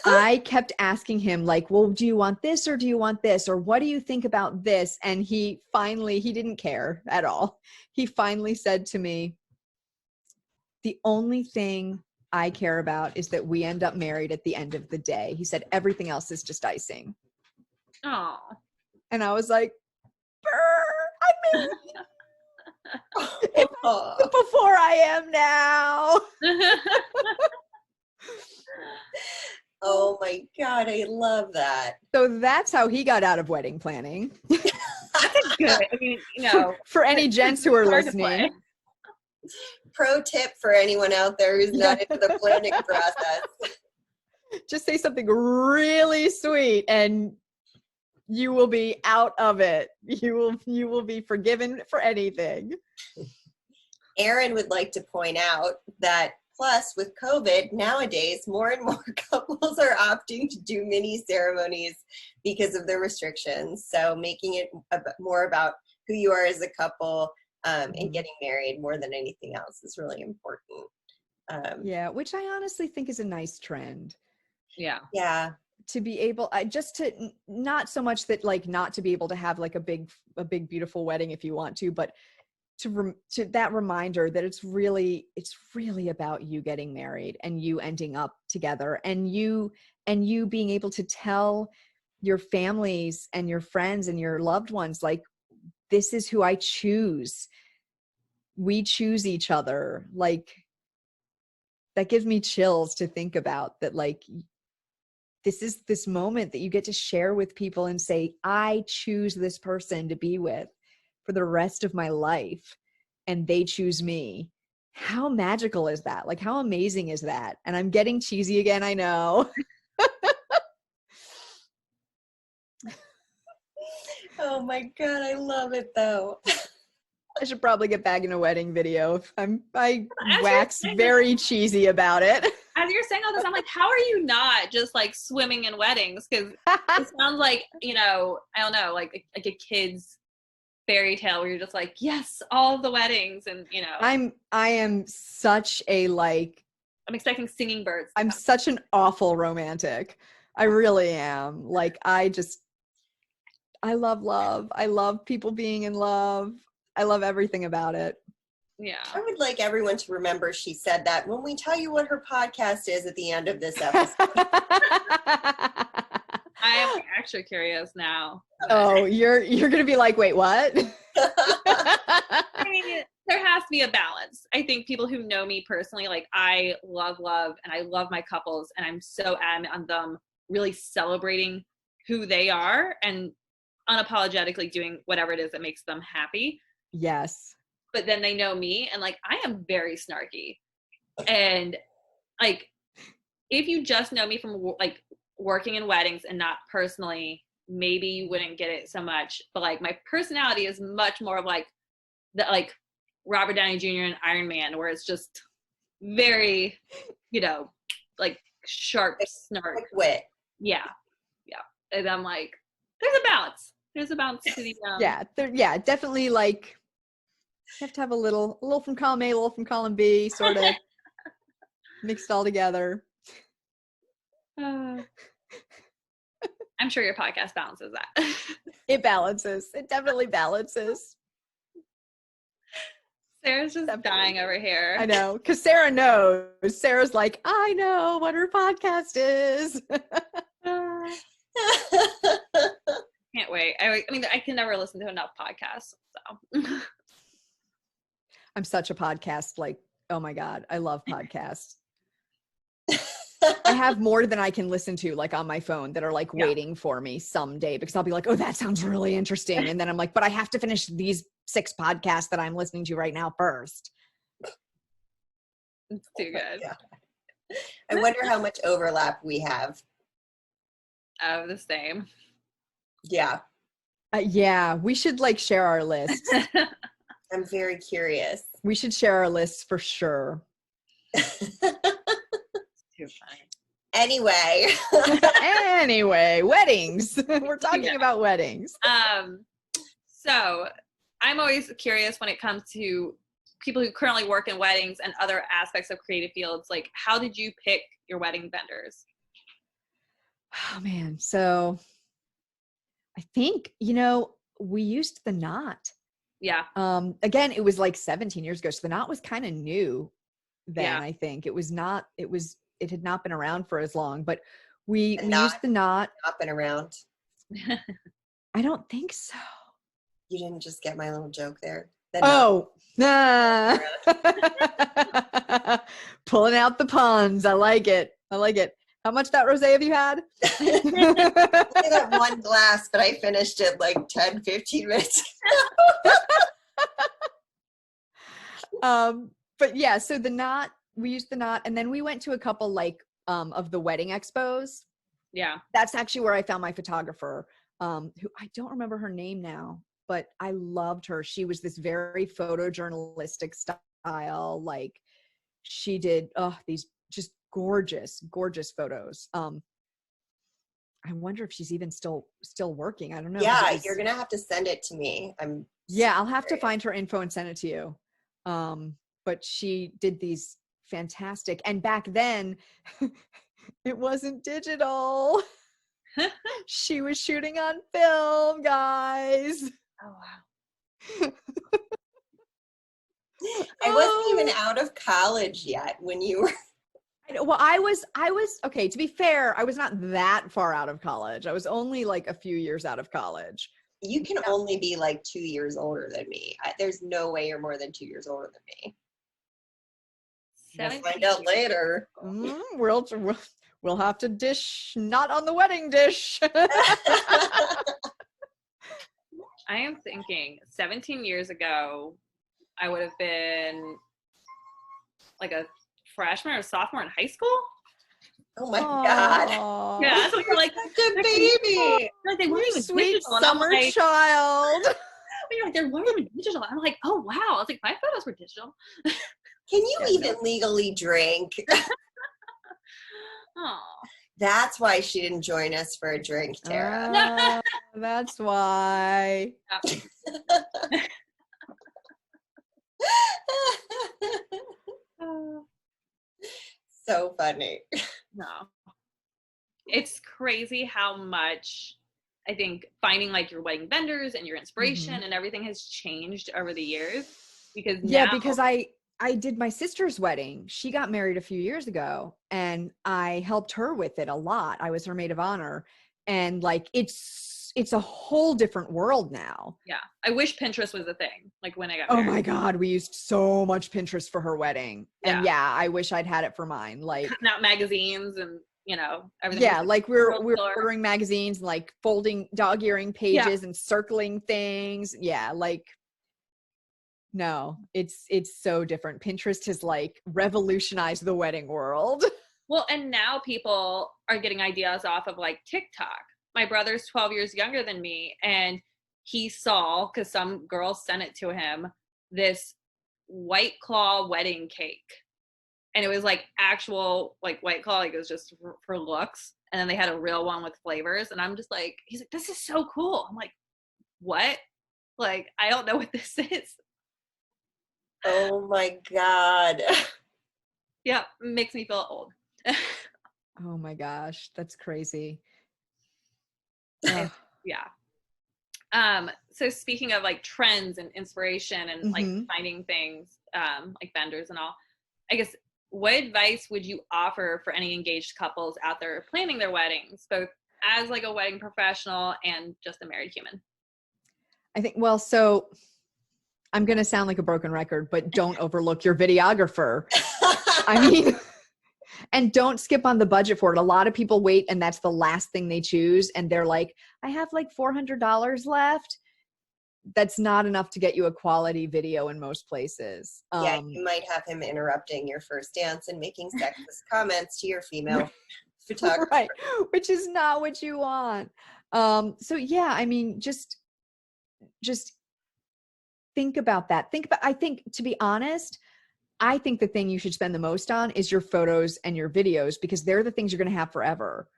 I kept asking him like, well, do you want this or do you want this? Or what do you think about this? And he didn't care at all. He finally said to me, the only thing I care about is that we end up married at the end of the day. He said, everything else is just icing. Oh. And I was like, I mean, before I am now. Oh my God, I love that. So that's how he got out of wedding planning. That's good. I mean, for any gents who are listening. Pro tip for anyone out there who's not into the planning process. Just say something really sweet and you will be out of it. You will be forgiven for anything. Erin would like to point out that plus with COVID nowadays, more and more couples are opting to do mini ceremonies because of the restrictions. So making it more about who you are as a couple and getting married more than anything else is really important. Yeah, which I honestly think is a nice trend. Yeah. Yeah. To be able, just to not so much that like not to be able to have like a big beautiful wedding if you want to, but to that reminder that it's really about you getting married and you ending up together and you being able to tell your families and your friends and your loved ones like, this is who I choose. We choose each other. Like, that gives me chills to think about that. Like, this is this moment that you get to share with people and say, I choose this person to be with for the rest of my life and they choose me. How magical is that? Like, how amazing is that? And I'm getting cheesy again, I know. Oh my God, I love it though. I should probably get back in a wedding video. I wax very cheesy about it. As you're saying all this, I'm like, how are you not just like swimming in weddings? Because it sounds like, I don't know, like a kid's fairy tale where you're just like, yes, all the weddings, and I am such a like. I'm expecting singing birds. I'm such an awful romantic. I really am. Like, I love love. I love people being in love. I love everything about it. Yeah. I would like everyone to remember she said that when we tell you what her podcast is at the end of this episode. I am actually curious now. Oh, you're going to be like, wait, what? I mean, there has to be a balance. I think people who know me personally, like, I love and I love my couples, and I'm so adamant on them really celebrating who they are and unapologetically doing whatever it is that makes them happy. Yes. But then they know me, and like, I am very snarky. And like, if you just know me from like working in weddings and not personally, maybe you wouldn't get it so much. But like, my personality is much more of like the like Robert Downey Jr. and Iron Man, where it's just very, like sharp snark. Like wit. Yeah. And I'm like, there's a balance. There's a balance to the yeah, definitely. Like, you have to have a little from column A, a little from column B, sort of mixed all together. I'm sure your podcast balances that. It balances. It definitely balances. Sarah's just dying over here. I know, because Sarah knows. Sarah's like, I know what her podcast is. Can't wait. I mean, I can never listen to enough podcasts. So. I'm such a podcast, like, oh my God, I love podcasts. I have more than I can listen to, like, on my phone that are like waiting for me someday, because I'll be like, oh, that sounds really interesting. And then I'm like, but I have to finish these 6 podcasts that I'm listening to right now first. It's too good. Yeah. I wonder how much overlap we have. Oh, the same. Yeah. Yeah, we should like share our lists. I'm very curious. We should share our lists for sure. Too funny. Anyway, weddings. We're talking about weddings. So I'm always curious when it comes to people who currently work in weddings and other aspects of creative fields. Like, how did you pick your wedding vendors? Oh man. So I think, we used the knot. Yeah. Again, it was like 17 years ago. So the knot was kind of new then, Yeah. I think. It had not been around for as long, but we The knot used the knot. Up and around. I don't think so. You didn't just get my little joke there. The Oh, nah. Pulling out the puns. I like it. How much that rosé have you had? I got one glass, but I finished it like 10, 15 minutes. But yeah, so we used the knot, and then we went to a couple like of the wedding expos. Yeah. That's actually where I found my photographer, who I don't remember her name now, but I loved her. She was this very photojournalistic style. Like she did these just gorgeous, gorgeous photos. I wonder if she's even still working. I don't know. Yeah, you're gonna have to send it to me. I'll have to find her info and send it to you. But she did these fantastic, and back then it wasn't digital. She was shooting on film, guys. Oh wow. I wasn't even out of college yet when you were. Well, I was okay, to be fair, I was not that far out of college. I was only like a few years out of college. You can only be like 2 years older than me. There's no way you're more than 2 years older than me. We'll find out later. We'll have to dish not on the wedding dish. I am thinking 17 years ago, I would have been like a freshman or sophomore in high school. Oh my God. Yeah, so you're like the baby. Like they weren't even Sweet digital. summer child. You're like, they weren't even digital. I'm like, oh wow. I was like, my photos were digital. Can you even legally drink? Oh. That's why she didn't join us for a drink, Tara. That's why. So funny. No. It's crazy how much I think finding like your wedding vendors and your inspiration and everything has changed over the years. Because because I did my sister's wedding. She got married a few years ago, and I helped her with it a lot. I was her maid of honor, and like it's a whole different world now. Yeah, I wish Pinterest was a thing. Like when I got married. Oh my God, we used so much Pinterest for her wedding, and I wish I'd had it for mine. Like cutting out magazines and everything. Yeah, like we're ordering magazines, and like folding dog earing pages and circling things. Yeah, like. No, it's so different. Pinterest has like revolutionized the wedding world. Well, and now people are getting ideas off of like TikTok. My brother's 12 years younger than me, and he saw, because some girls sent it to him, this White Claw wedding cake. And it was like actual like White Claw, like it was just for looks. And then they had a real one with flavors. And I'm just like, he's like, this is so cool. I'm like, what? Like, I don't know what this is. Oh my God. Yeah, makes me feel old. Oh my gosh, that's crazy. Yeah. So speaking of like trends and inspiration and like finding things, like vendors and all, I guess what advice would you offer for any engaged couples out there planning their weddings, both as like a wedding professional and just a married human? I think, well, so I'm going to sound like a broken record, but don't overlook your videographer. I mean, and don't skip on the budget for it. A lot of people wait, and that's the last thing they choose. And they're like, I have like $400 left. That's not enough to get you a quality video in most places. Yeah, you might have him interrupting your first dance and making sexist comments to your female photographer. Right, which is not what you want. So yeah, I mean, just think about that. I think, to be honest, I think the thing you should spend the most on is your photos and your videos, because they're the things you're going to have forever.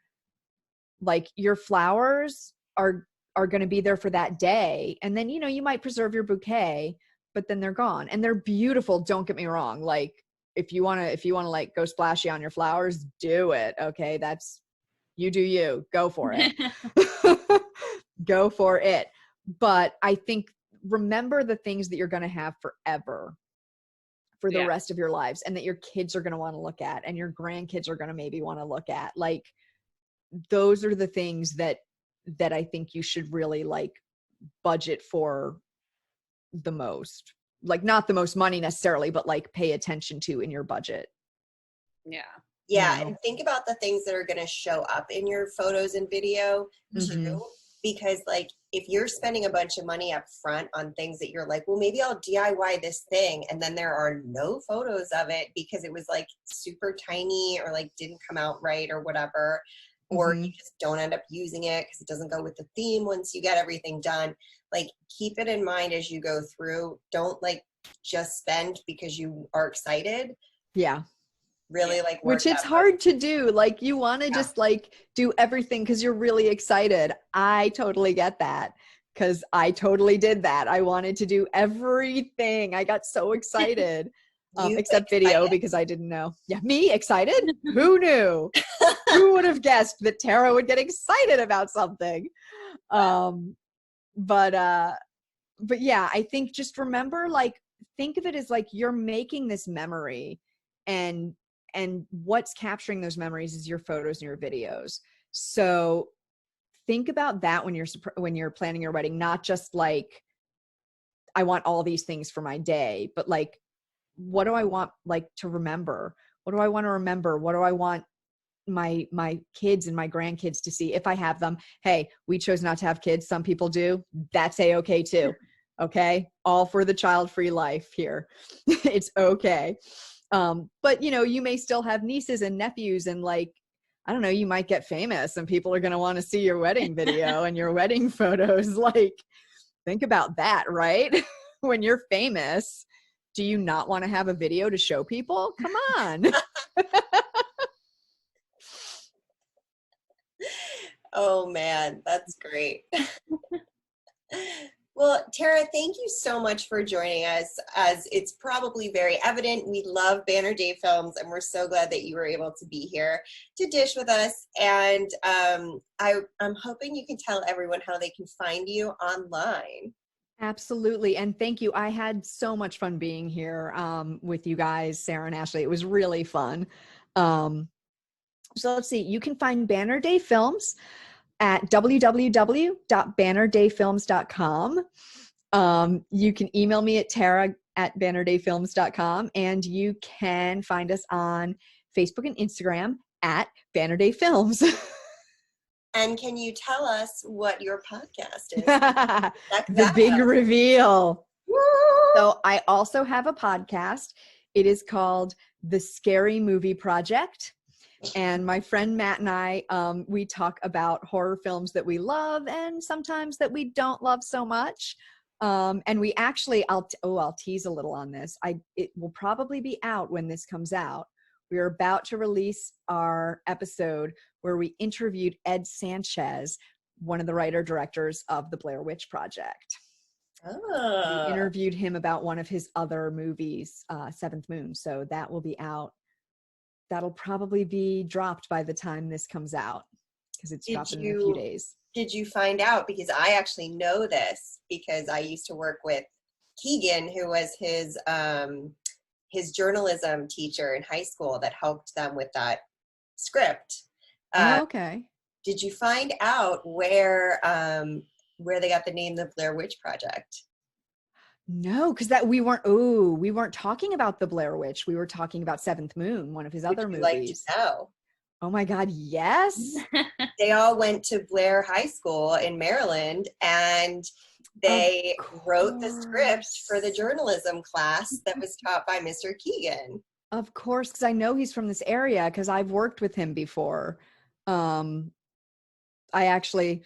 Like your flowers are going to be there for that day. And then, you might preserve your bouquet, but then they're gone, and they're beautiful. Don't get me wrong. Like if you want to like go splashy on your flowers, do it. Okay. That's You do you. Go for it. Go for it. But I think remember the things that you're going to have forever for the rest of your lives, and that your kids are going to want to look at, and your grandkids are going to maybe want to look at. Like, those are the things that I think you should really like budget for the most. Like, not the most money necessarily, but like pay attention to in your budget. Yeah. Yeah, You know? and think about the things that are going to show up in your photos and video too, because like if you're spending a bunch of money up front on things that you're like, well, maybe I'll DIY this thing, and then there are no photos of it because it was like super tiny or like didn't come out right or whatever, or you just don't end up using it because it doesn't go with the theme once you get everything done. Like, keep it in mind as you go through. Don't like just spend because you are excited. Yeah. Really like work. Which it's hard to do. Like, you want to just like do everything because you're really excited. I totally get that, because I totally did that. I wanted to do everything. I got so excited. Except video, because I didn't know. Yeah, me excited? Who knew? Who would have guessed that Tara would get excited about something? But yeah, I think just remember, like, think of it as like you're making this memory, and what's capturing those memories is your photos and your videos. So think about that when you're planning your wedding, not just like, I want all these things for my day, but like, what do I want like to remember? What do I want to remember? What do I want my kids and my grandkids to see if I have them? Hey, we chose not to have kids. Some people do. That's a-okay too. Okay. All for the child-free life here. It's okay. But you know, you may still have nieces and nephews, and like, I don't know, you might get famous and people are going to want to see your wedding video and your wedding photos. Like, think about that, right? When you're famous, do you not want to have a video to show people? Come on. Oh man, that's great. Well, Tara, thank you so much for joining us. As it's probably very evident, we love Banner Day Films, and we're so glad that you were able to be here to dish with us. And I'm hoping you can tell everyone how they can find you online. Absolutely. And thank you. I had so much fun being here with you guys, Sarah and Ashley. It was really fun. So let's see. You can find Banner Day Films at www.bannerdayfilms.com. You can email me at tara@bannerdayfilms.com, and you can find us on Facebook and Instagram at Banner Day Films. And can you tell us what your podcast is? The big reveal. Woo! So I also have a podcast. It is called The Scary Movie Project. And my friend Matt and I, we talk about horror films that we love and sometimes that we don't love so much. And we actually, I'll tease a little on this. It will probably be out when this comes out. We are about to release our episode where we interviewed Ed Sanchez, one of the writer-directors of the Blair Witch Project. Oh. We interviewed him about one of his other movies, Seventh Moon. So that will be out. That'll probably be dropped by the time this comes out, because it's dropping in a few days. Did you find out? Because I actually know this because I used to work with Keegan, who was his journalism teacher in high school that helped them with that script. Okay. Did you find out where they got the name The Blair Witch Project? No, because we weren't talking about the Blair Witch. We were talking about Seventh Moon, one of his other movies. Like to know? Oh my God, yes. They all went to Blair High School in Maryland, and they wrote the script for the journalism class that was taught by Mr. Keegan. Of course, because I know he's from this area because I've worked with him before. I actually,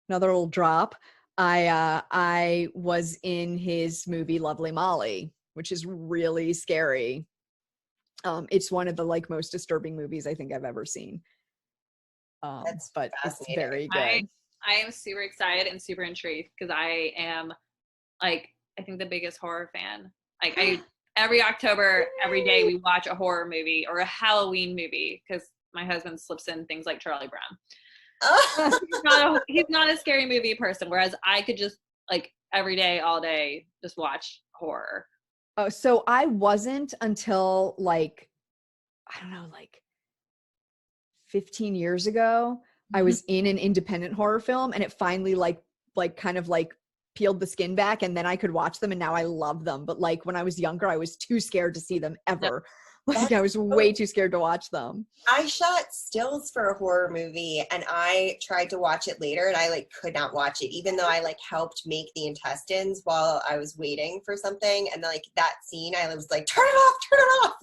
another little drop, I was in his movie Lovely Molly, which is really scary. It's one of the like most disturbing movies I think I've ever seen. But it's very good. I am super excited and super intrigued because I am like, I think the biggest horror fan. Like every October, every day we watch a horror movie or a Halloween movie because my husband slips in things like Charlie Brown. Oh. He's not a scary movie person, whereas I could just like every day, all day, just watch horror. Oh, so I wasn't until like, I don't know, like 15 years ago, I was in an independent horror film and it finally like kind of like peeled the skin back and then I could watch them and now I love them. But like when I was younger, I was too scared to see them ever. Like I was way too scared to watch them. I shot stills for a horror movie and I tried to watch it later and I like could not watch it, even though I like helped make the intestines while I was waiting for something. And like that scene, I was like, turn it off, turn it off.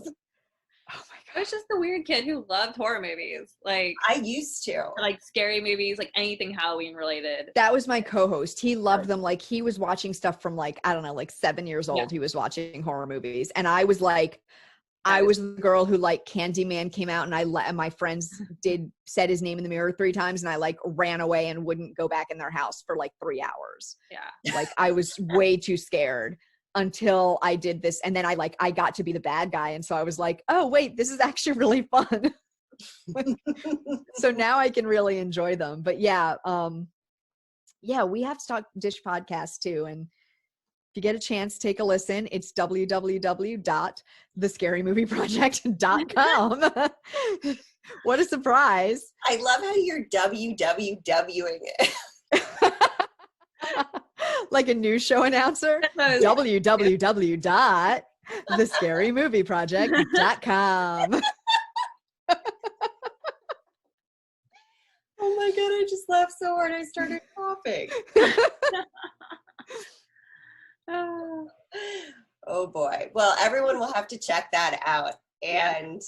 Oh my I was just the weird kid who loved horror movies. Like I used to. Like scary movies, like anything Halloween related. That was my co-host. He loved them. Like he was watching stuff from like, I don't know, like 7 years old. Yeah. He was watching horror movies. And I was like, I was the girl who like Candyman came out and and my friends said his name in the mirror 3 times and I like ran away and wouldn't go back in their house for like 3 hours. Yeah. Like I was way too scared until I did this. And then I got to be the bad guy. And so I was like, oh wait, this is actually really fun. So now I can really enjoy them. But yeah, we have Stock Dish podcast too. And if you get a chance, take a listen. It's www.thescarymovieproject.com. What a surprise. I love how you're wwwing it. Like a news show announcer. www.thescarymovieproject.com. Oh my God, I just laughed so hard I started coughing. Oh boy. Well, everyone will have to check that out. And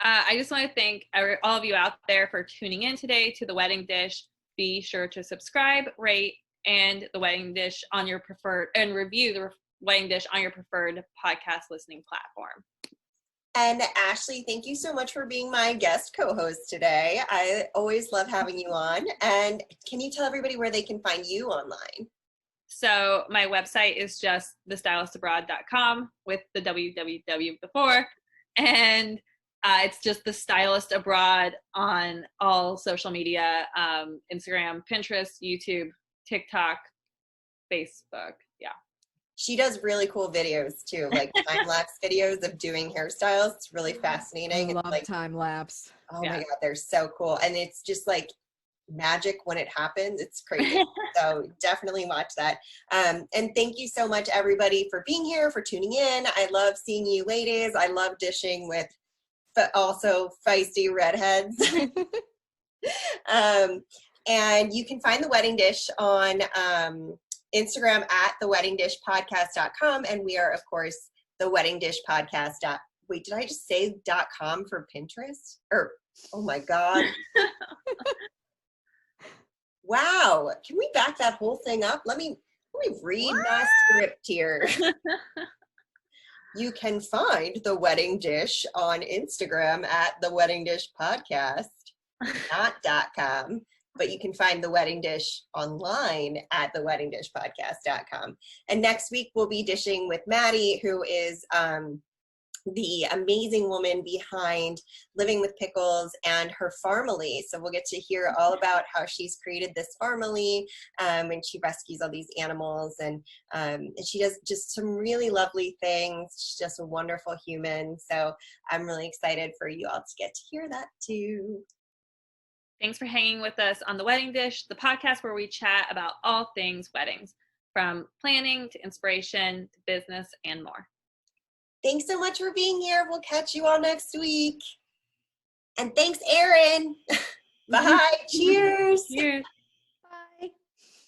I just want to thank all of you out there for tuning in today to The Wedding Dish. Be sure to subscribe, rate, and The Wedding Dish on your preferred, and review The Wedding Dish on your preferred podcast listening platform. And Ashley, thank you so much for being my guest co-host today. I always love having you on. And can you tell everybody where they can find you online? So my website is just thestylystabroad.com with the www before. And it's just The Stylist Abroad on all social media, Instagram, Pinterest, YouTube, TikTok, Facebook. Yeah. She does really cool videos too, like time-lapse videos of doing hairstyles. It's really fascinating. I love like, time-lapse. Oh my God, they're so cool. And it's just like magic when it happens. It's crazy. So definitely watch that. And thank you so much, everybody, for being here, for tuning in. I love seeing you ladies. I love dishing with also feisty redheads. And you can find The Wedding Dish on Instagram at theweddingdishpodcast.com. And we are, of course, The Wedding Dish Podcast. Wait, did I just say .com for Pinterest? Or, oh my God. Wow. Can we back that whole thing up? Let me read my script here. You can find The Wedding Dish on Instagram at The Wedding Dish Podcast, not .com. But you can find The Wedding Dish online at theweddingdishpodcast.com. And next week we'll be dishing with Maddie, who is the amazing woman behind Living with Pickles and her Farmily. So we'll get to hear all about how she's created this Farmily, and she rescues all these animals, and she does just some really lovely things. She's just a wonderful human. So I'm really excited for you all to get to hear that too. Thanks for hanging with us on The Wedding Dish, the podcast where we chat about all things weddings, from planning to inspiration to business and more. Thanks so much for being here. We'll catch you all next week. And thanks, Erin. Bye. Cheers. Cheers.